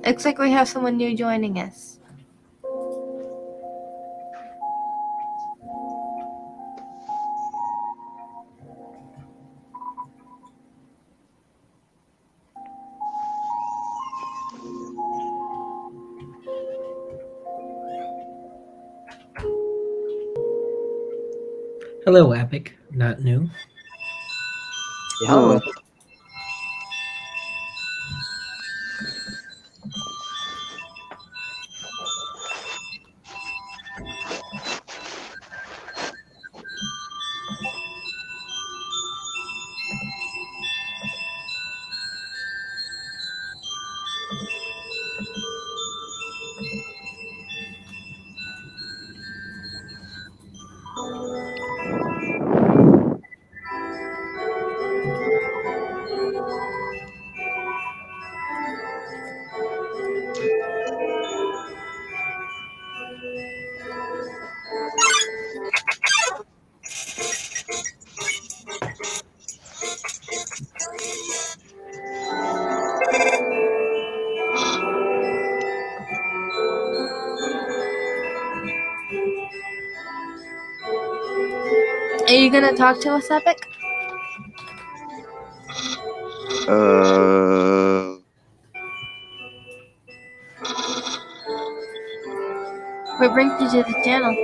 A: Looks like we have someone new joining us.
B: Hello, Epic. Not new.
D: Yeah, hello.
A: Are you gonna talk to us, Epic? What brings you to the channel?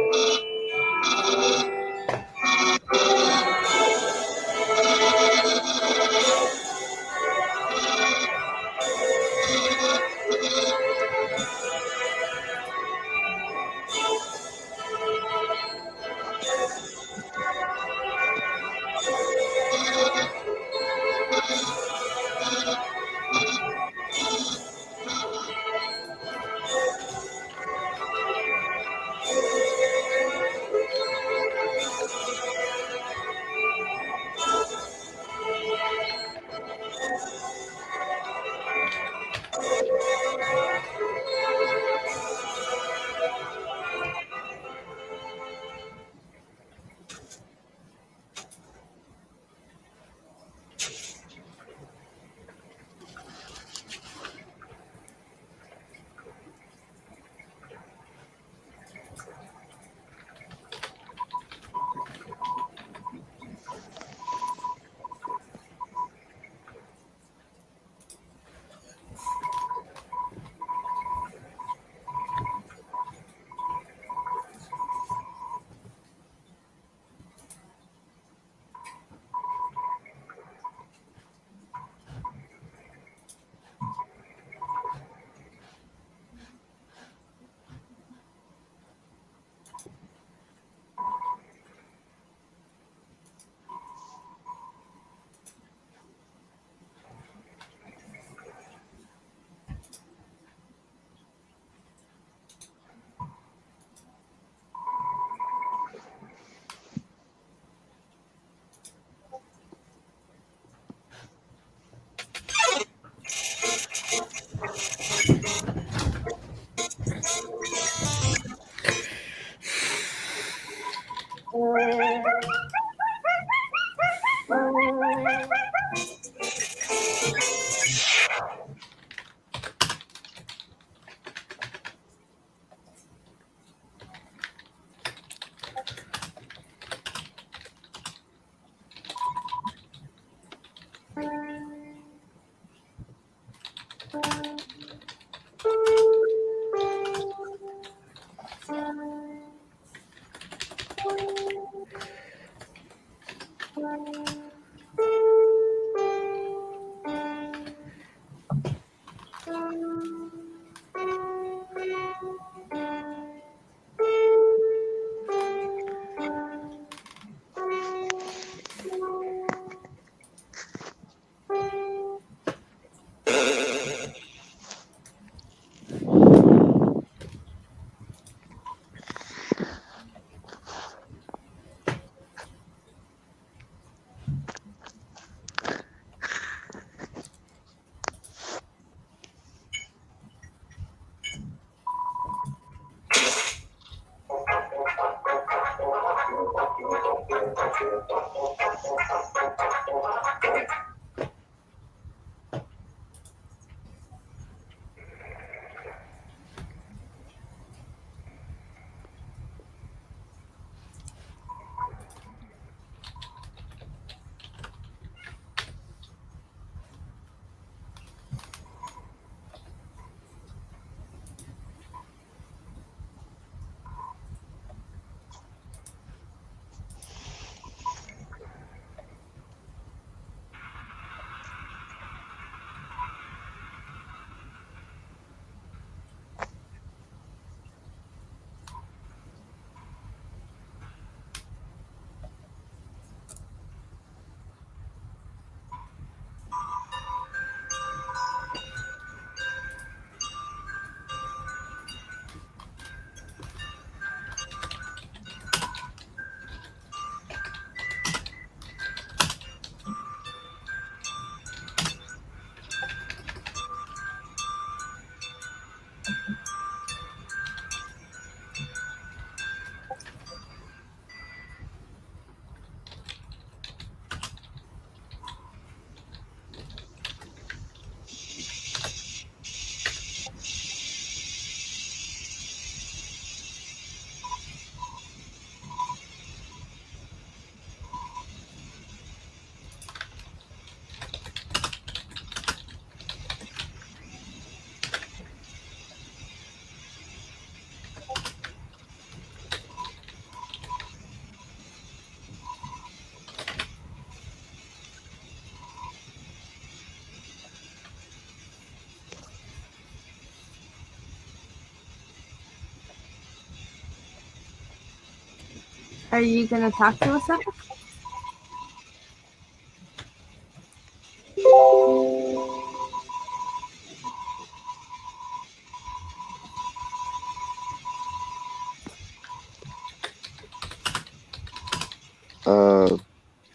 A: Are you gonna talk to us, Epic?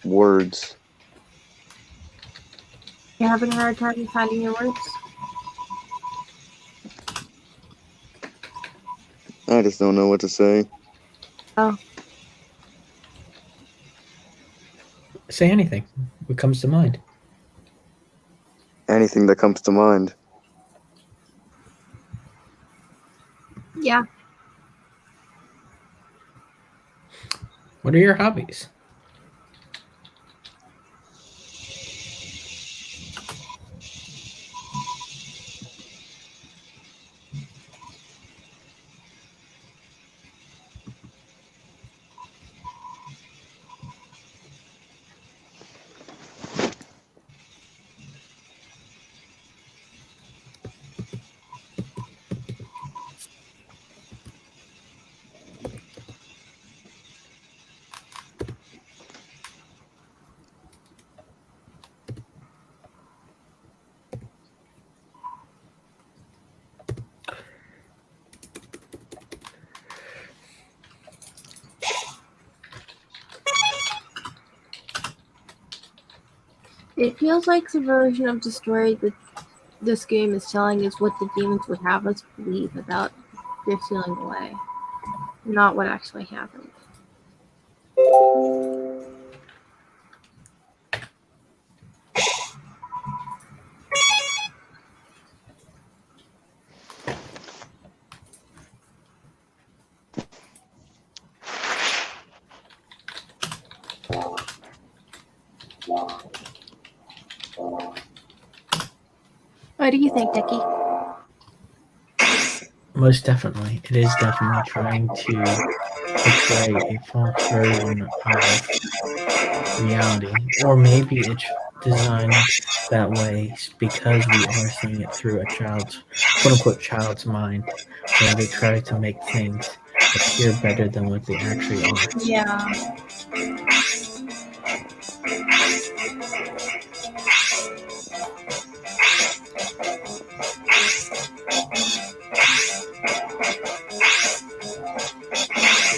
E: Words.
A: You're having a hard time finding your words?
E: I just don't know what to say.
A: Oh,
B: Say anything. What comes to mind?
E: Anything that comes to mind.
A: yeah.
B: What are your hobbies?
A: It feels like the version of the story that this game is telling is what the demons would have us believe about their stealing away, not what actually happened. What do you think, Dickie?
B: Most definitely. It is definitely trying to portray a false version of reality. Or maybe it's designed that way because we are seeing it through a child's, quote unquote, child's mind, where they try to make things appear better than what they actually are.
A: Yeah.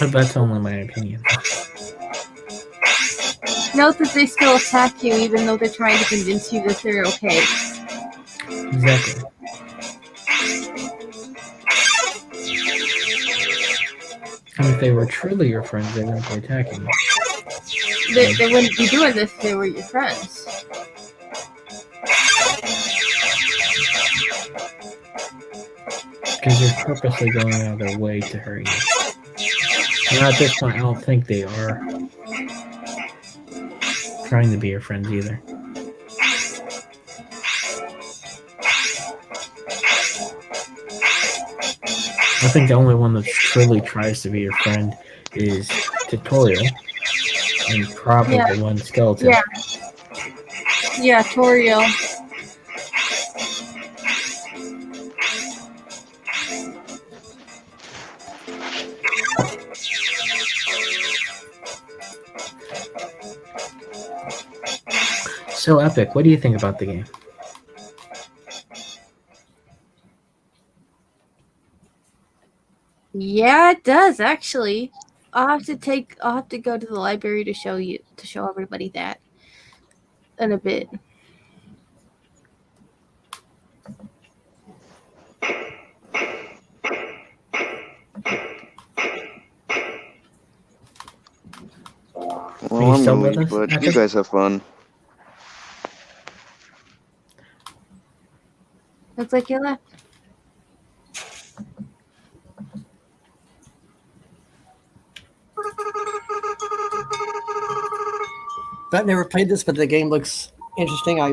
B: But that's only my opinion.
A: Note that they still attack you even though they're trying to convince you that they're okay.
B: Exactly. And if they were truly your friends, they wouldn't be attacking you.
A: They wouldn't be doing this if they were your friends.
B: Because they're purposely going out of their way to hurt you. And at this point, I don't think they are trying to be your friends either. I think the only one that truly tries to be your friend is Tutorial and probably
A: Yeah.
B: one skeleton.
A: Yeah. Yeah, Toriel.
B: So Epic, what do you think about the game?
A: Yeah, it does actually. I'll have to go to the library to show everybody that in a bit.
E: Well,
B: Are you
E: I'm
B: still
E: gonna
B: with
E: leave,
B: us,
E: but you
B: Epic?
E: guys have fun.
A: Looks like you left.
D: I've never played this, but the game looks interesting. I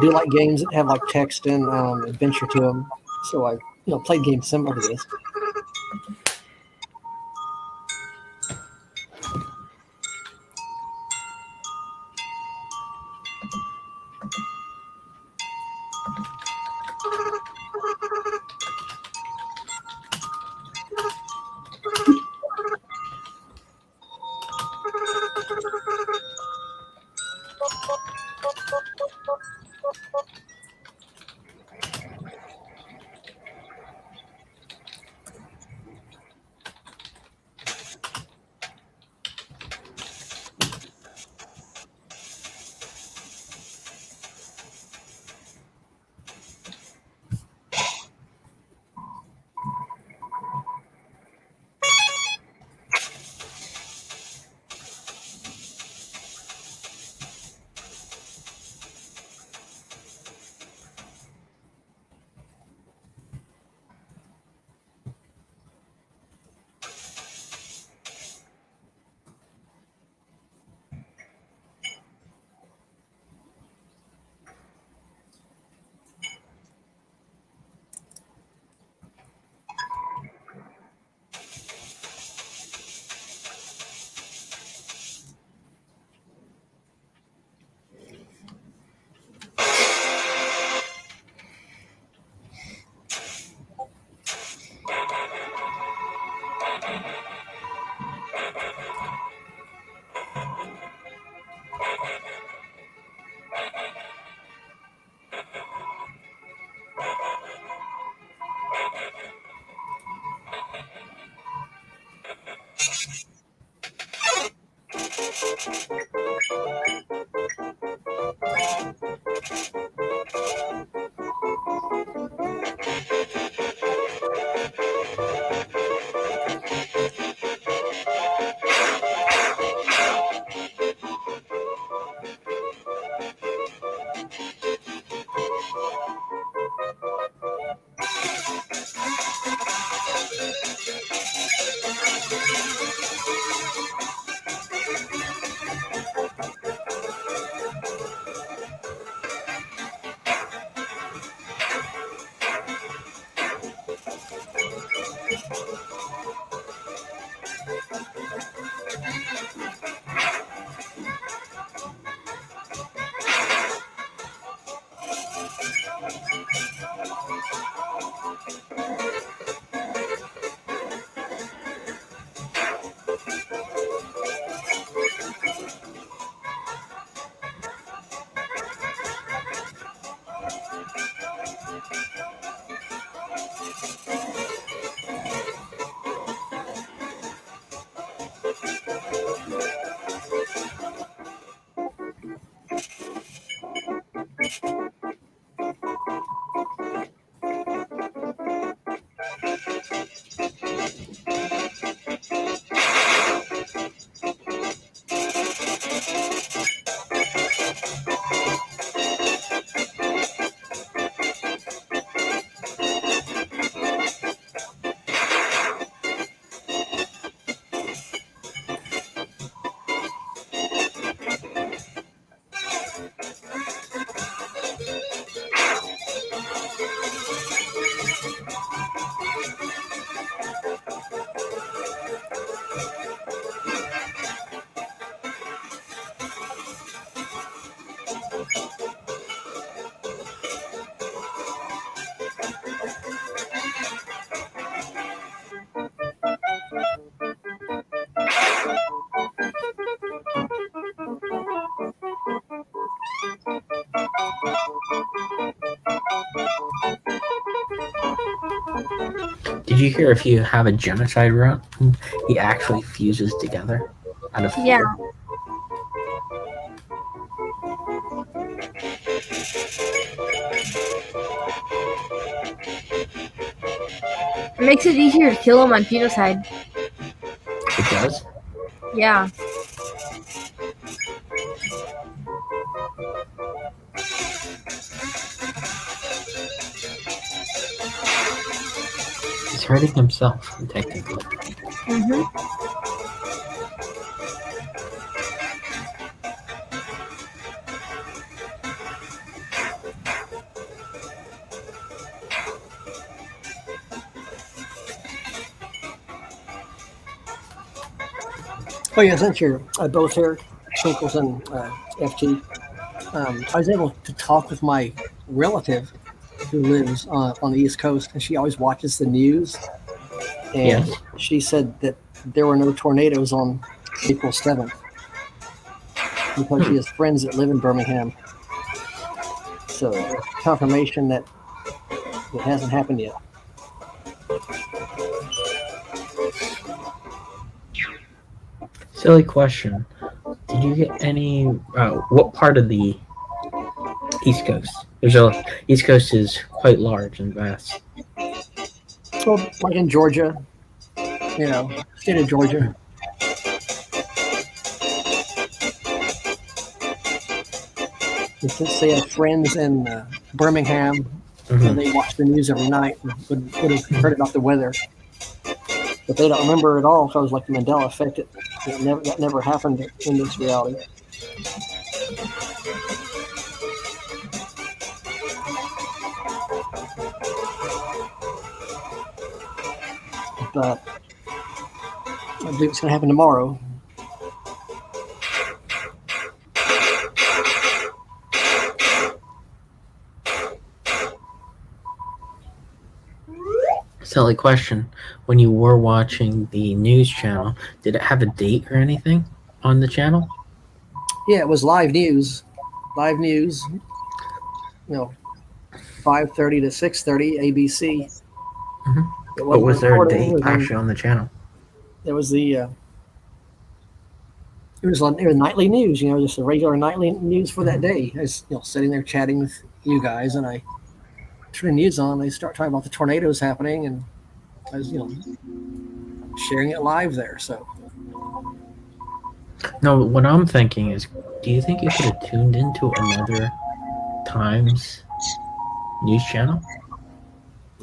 D: do like games that have like text and adventure to them. So I played games similar to this.
B: Did you hear if you have a genocide route, he actually fuses together out of
A: Yeah.
B: fear?
A: It makes it easier to kill him on genocide.
B: It does?
A: Yeah.
B: he's hurting himself, technically.
A: Mm-hmm.
D: Oh yeah, since you're both here, Twinkles and FT, I was able to talk with my relative who lives on the East Coast, and she always watches the news. And
B: Yes.
D: she said that there were no tornadoes on April 7th because she has friends that live in Birmingham. So confirmation that it hasn't happened yet.
B: Silly question. Did you get any? What part of the East Coast? East Coast is quite large and vast.
D: Well, like in Georgia, state of Georgia. And since they have friends in Birmingham, and they watch the news every night, and would have heard about the weather. But they don't remember at all if I was like the Mandela effect. That never happened in this reality. But I believe it's going to happen tomorrow.
B: Silly question. When you were watching the news channel, did it have a date or anything on the channel?
D: Yeah, it was live news. Live news. 5:30 to 6:30 ABC.
B: Mhm.
D: It
B: But
D: wasn't
B: was there a
D: recorded.
B: date actually on the channel?
D: It was the it was nightly news, just the regular nightly news for that day. I was sitting there chatting with you guys, and I turn the news on. They start talking about the tornadoes happening, and I was sharing it live there. So
B: No, what I'm thinking is, do you think you could have tuned into another Times news channel?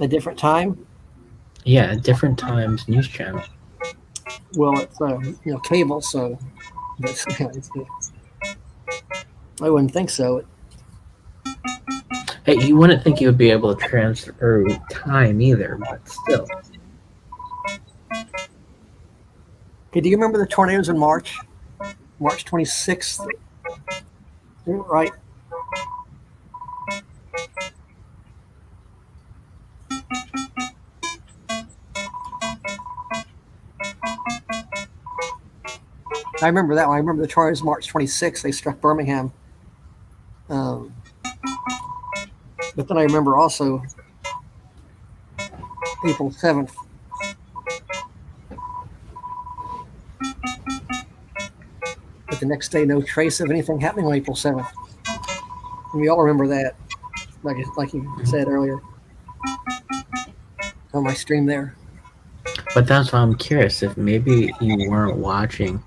D: a different time.
B: Yeah, a different Times news channel.
D: Well, it's cable, so I wouldn't think so.
B: Hey, you wouldn't think you would be able to transfer time either, but still.
D: Hey, do you remember the tornadoes in March 26th? Right. I remember that one. I remember the tornadoes March 26th. They struck Birmingham. But then I remember also April 7th. But the next day, no trace of anything happening on April 7th. And we all remember that, like you said earlier on my stream there.
B: But that's why I'm curious if maybe you weren't watching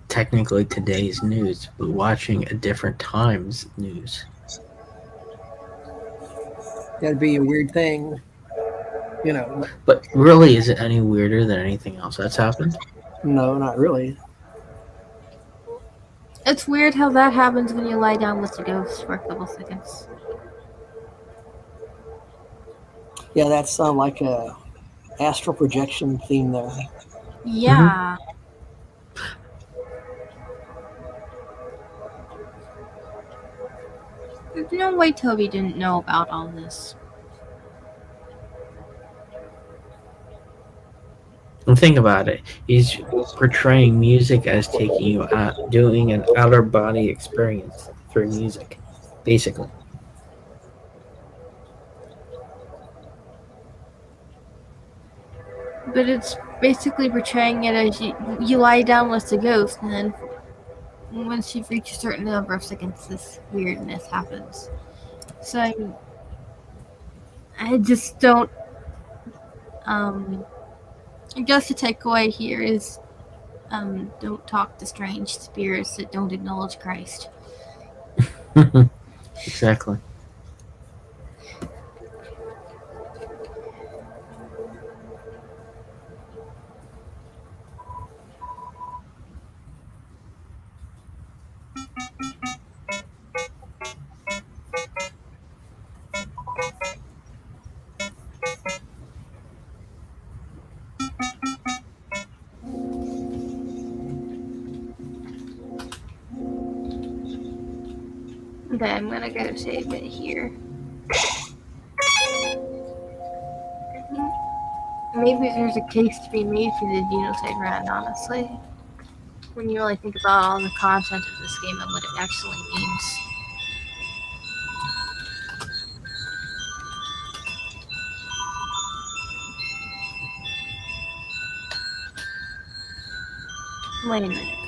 B: technically today's news, but watching a different Times news.
D: That'd be a weird thing,
B: But really, is it any weirder than anything else that's happened?
D: No, not really.
A: It's weird how that happens when you lie down with the ghost for a couple seconds.
D: Yeah, that's like a astral projection theme there.
A: Yeah. There's no way Toby didn't know about all this.
B: And think about it. He's portraying music as taking you out, doing an outer body experience through music, basically.
A: But it's basically portraying it as you lie down with the ghost, and then once you've reached a certain number of seconds, this weirdness happens. So I just don't. I guess the takeaway here is don't talk to strange spirits that don't acknowledge Christ.
B: Exactly.
A: Okay, I'm gonna go save it here. Maybe there's a case to be made for the genocide run, honestly. When you really think about all the content of this game and what it actually means. Wait a minute.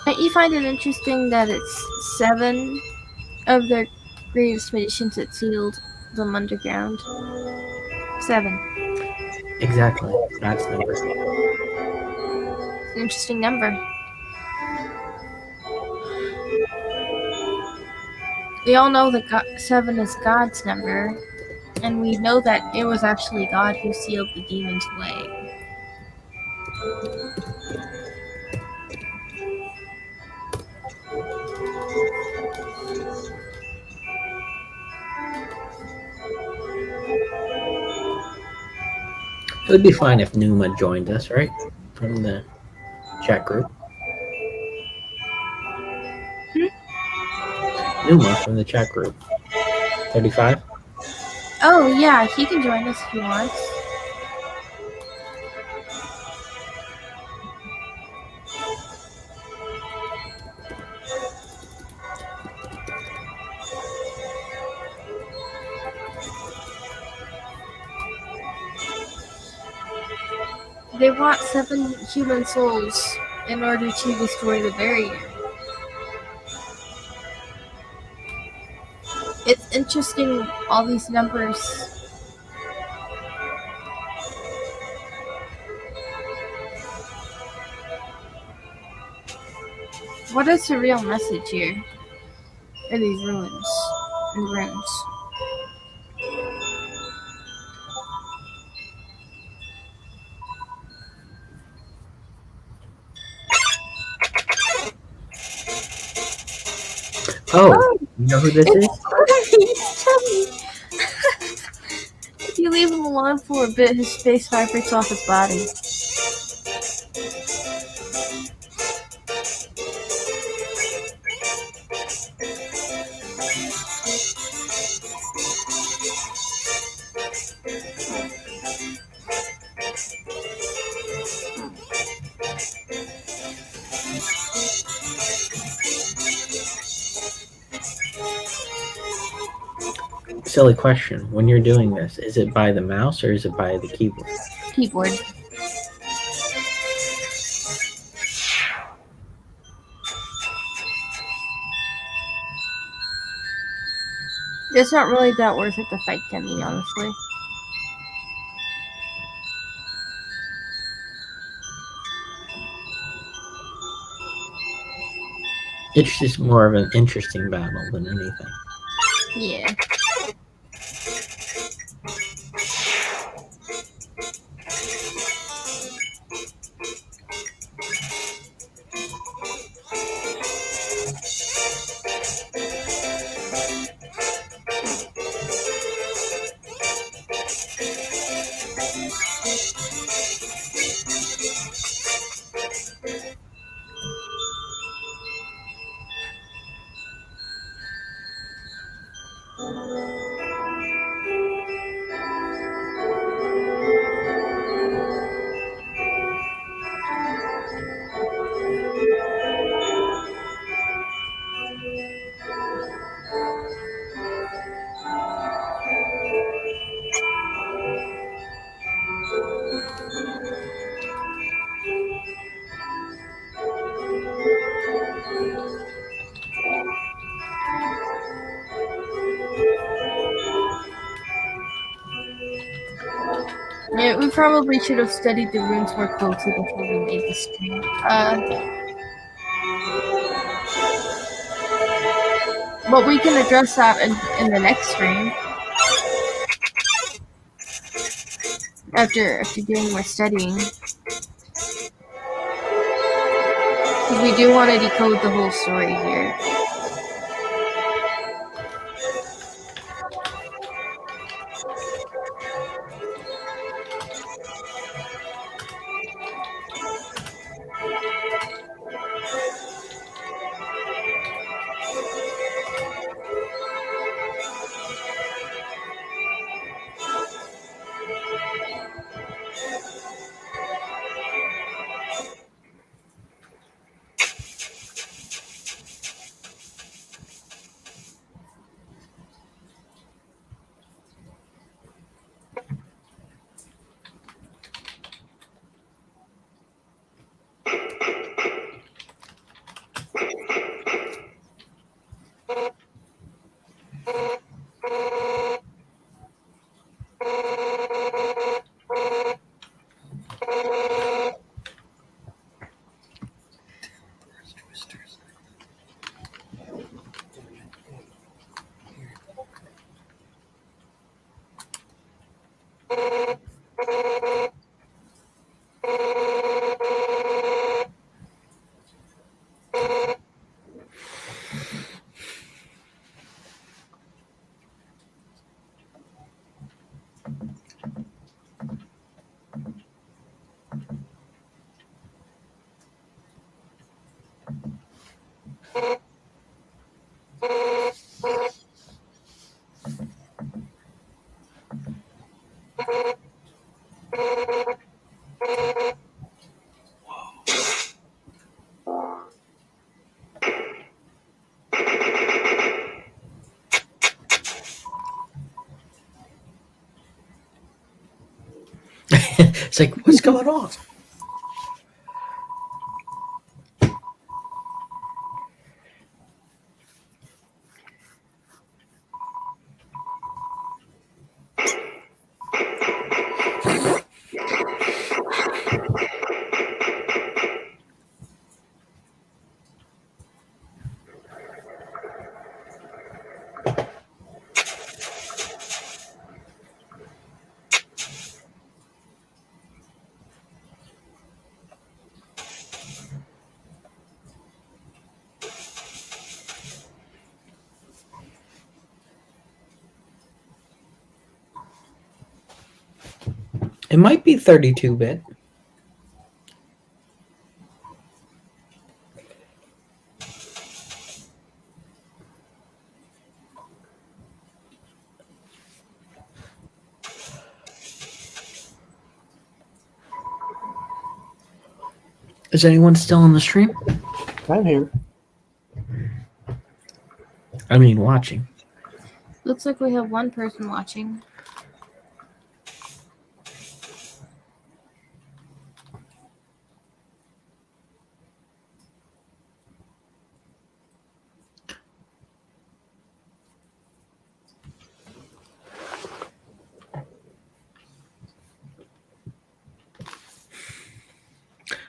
A: Don't you find it interesting that it's 7 of their greatest magicians that sealed them underground? 7.
B: Exactly. That's number.
A: It's an interesting number. We all know that 7 is God's number, and we know that it was actually God who sealed the demons away.
B: It would be fine if Numa joined us, right? From the chat group. Numa from the chat group. 35?
A: Oh yeah, he can join us if he wants. They want 7 human souls in order to destroy the barrier. It's interesting, all these numbers. What is the real message here? In these ruins. In the ruins.
B: Oh, you know who this is?
A: If you leave him alone for a bit, his face vibrates off his body.
B: Silly question. When you're doing this, is it by the mouse or is it by the keyboard?
A: Keyboard. It's not really that worth it to fight Demi, honestly.
B: It's just more of an interesting battle than anything.
A: Yeah. Yeah, we probably should have studied the runes more closely before we made this stream. But we can address that in the next stream. After doing more studying. Because we do want to decode the whole story here.
B: It's like, what's going on? It might be 32-bit. Is anyone still on the stream?
D: I'm here.
B: I mean, watching.
A: Looks like we have one person watching.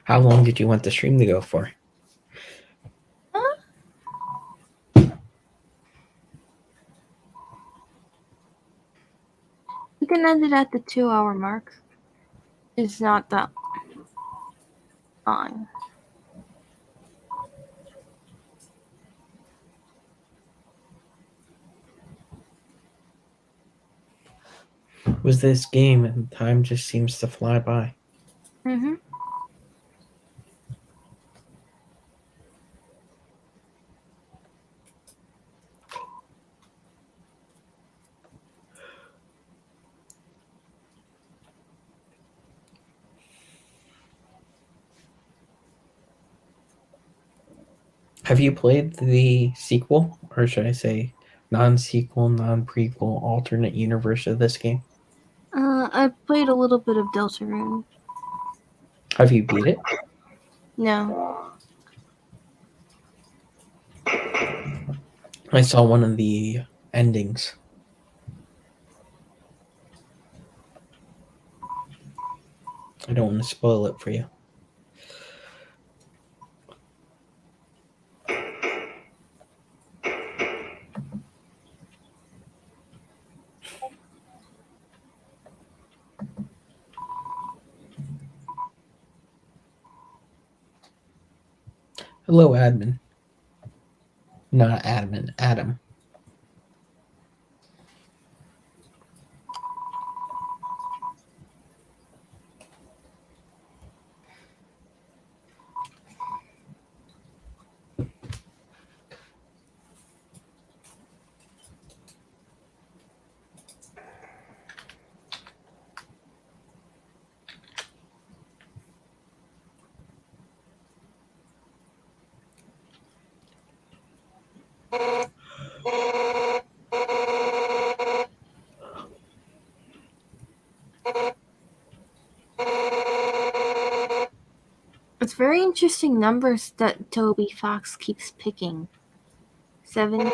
B: How long did you want the stream to go for?
A: We can end it at the 2-hour mark. It's not that long.
B: Was this game and time just seems to fly by?
A: Mm-hmm.
B: Have you played the sequel, or should I say non-sequel, non-prequel, alternate universe of this game?
A: I played a little bit of Deltarune.
B: Have you beat it?
A: No.
B: I saw one of the endings. I don't want to spoil it for you. Hello, admin. Not admin, Adam.
A: It's very interesting numbers that Toby Fox keeps picking. 7.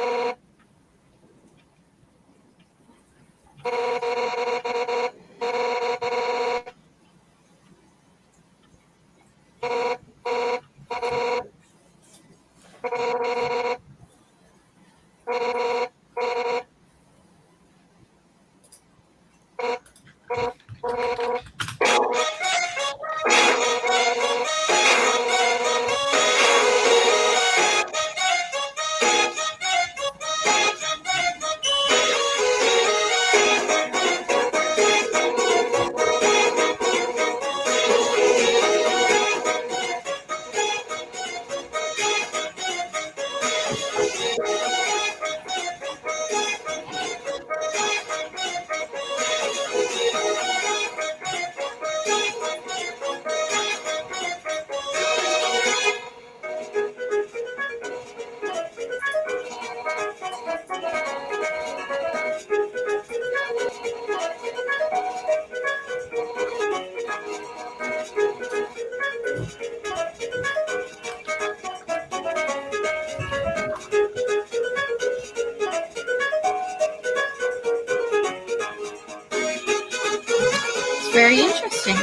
A: very interesting.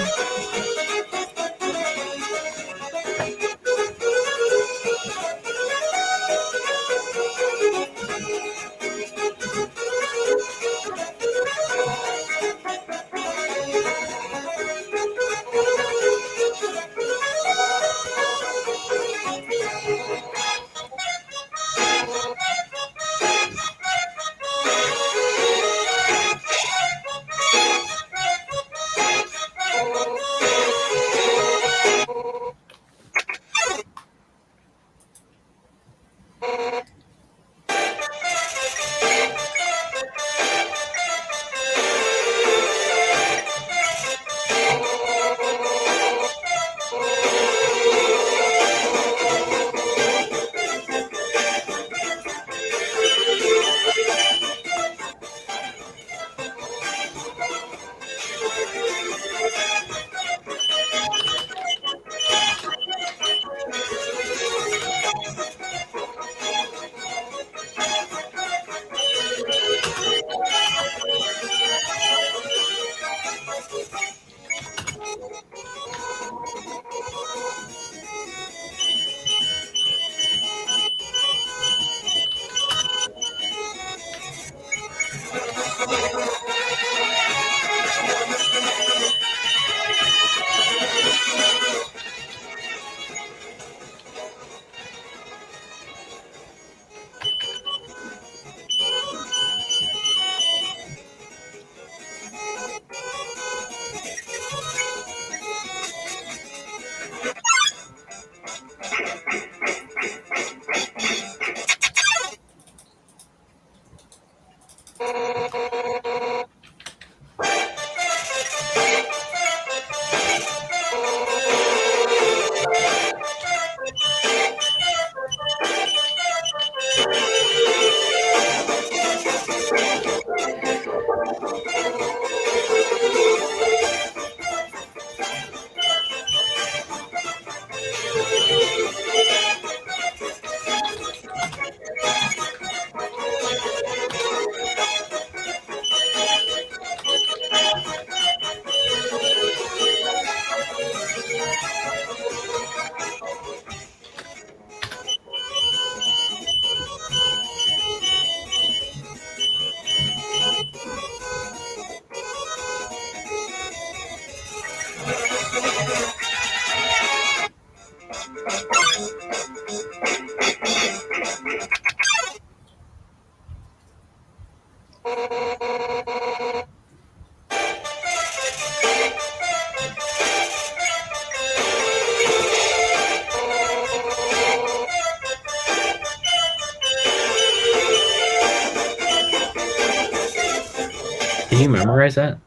B: Did you memorize that?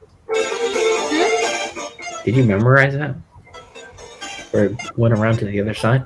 B: Did you memorize that? Or it went around to the other side?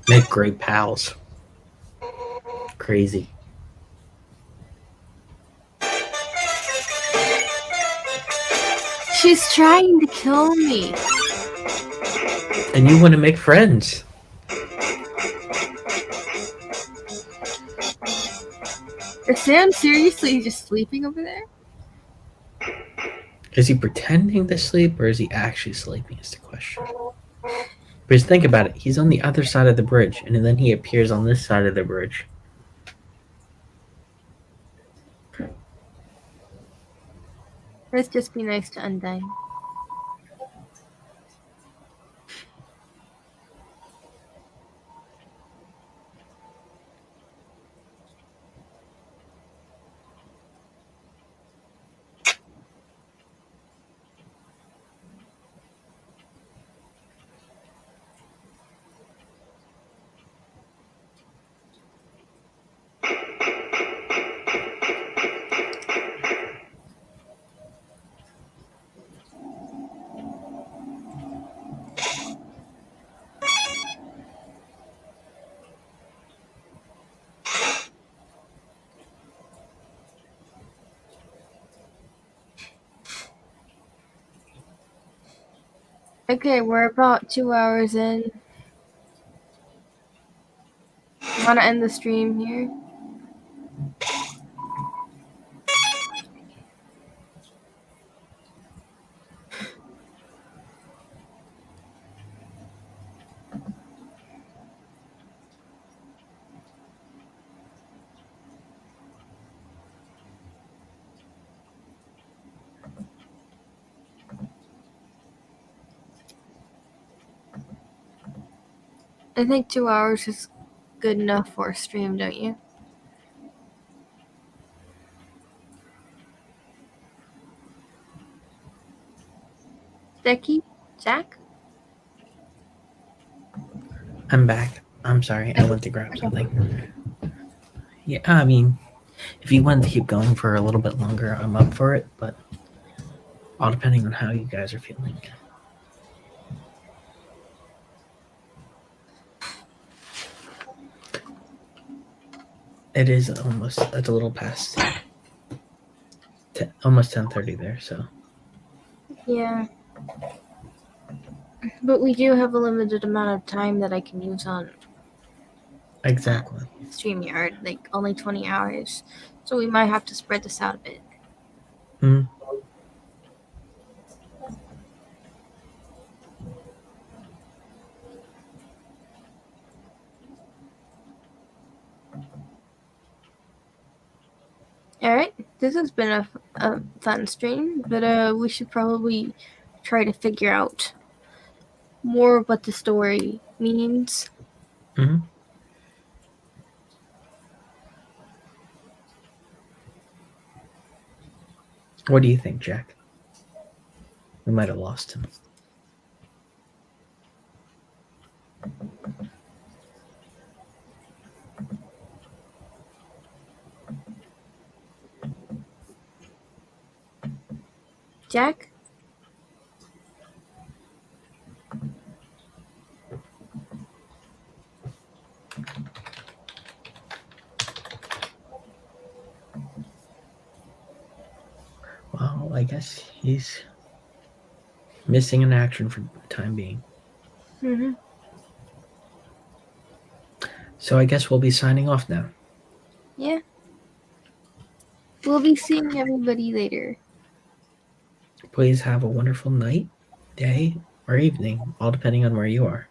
B: Make great pals. Crazy.
A: She's trying to kill me.
B: And you want to make friends.
A: Is Sam seriously just sleeping over there?
B: Is he pretending to sleep or is he actually sleeping is the question. Because think about it. He's on the other side of the bridge and then he appears on this side of the bridge.
A: It'd just be nice to Undyne. Okay, we're about 2 hours in. Want to end the stream here? I think 2 hours is good enough for a stream, don't you? Becky? Jack?
B: I'm back. I'm sorry. I went to grab something. Yeah, I mean, if you want to keep going for a little bit longer, I'm up for it, but all depending on how you guys are feeling. It is almost, it's a little past almost 10:30 there, so.
A: Yeah. But we do have a limited amount of time that I can use on
B: Exactly.
A: StreamYard, like only 20 hours. So we might have to spread this out a bit.
B: Mm.
A: Alright, this has been a fun stream, but we should probably try to figure out more what the story means.
B: Mm-hmm. What do you think, Jack? We might have lost him.
A: Jack?
B: Well, I guess he's missing in action for the time being.
A: Mm-hmm.
B: So I guess we'll be signing off now.
A: Yeah. We'll be seeing everybody later.
B: Please have a wonderful night, day, or evening, all depending on where you are.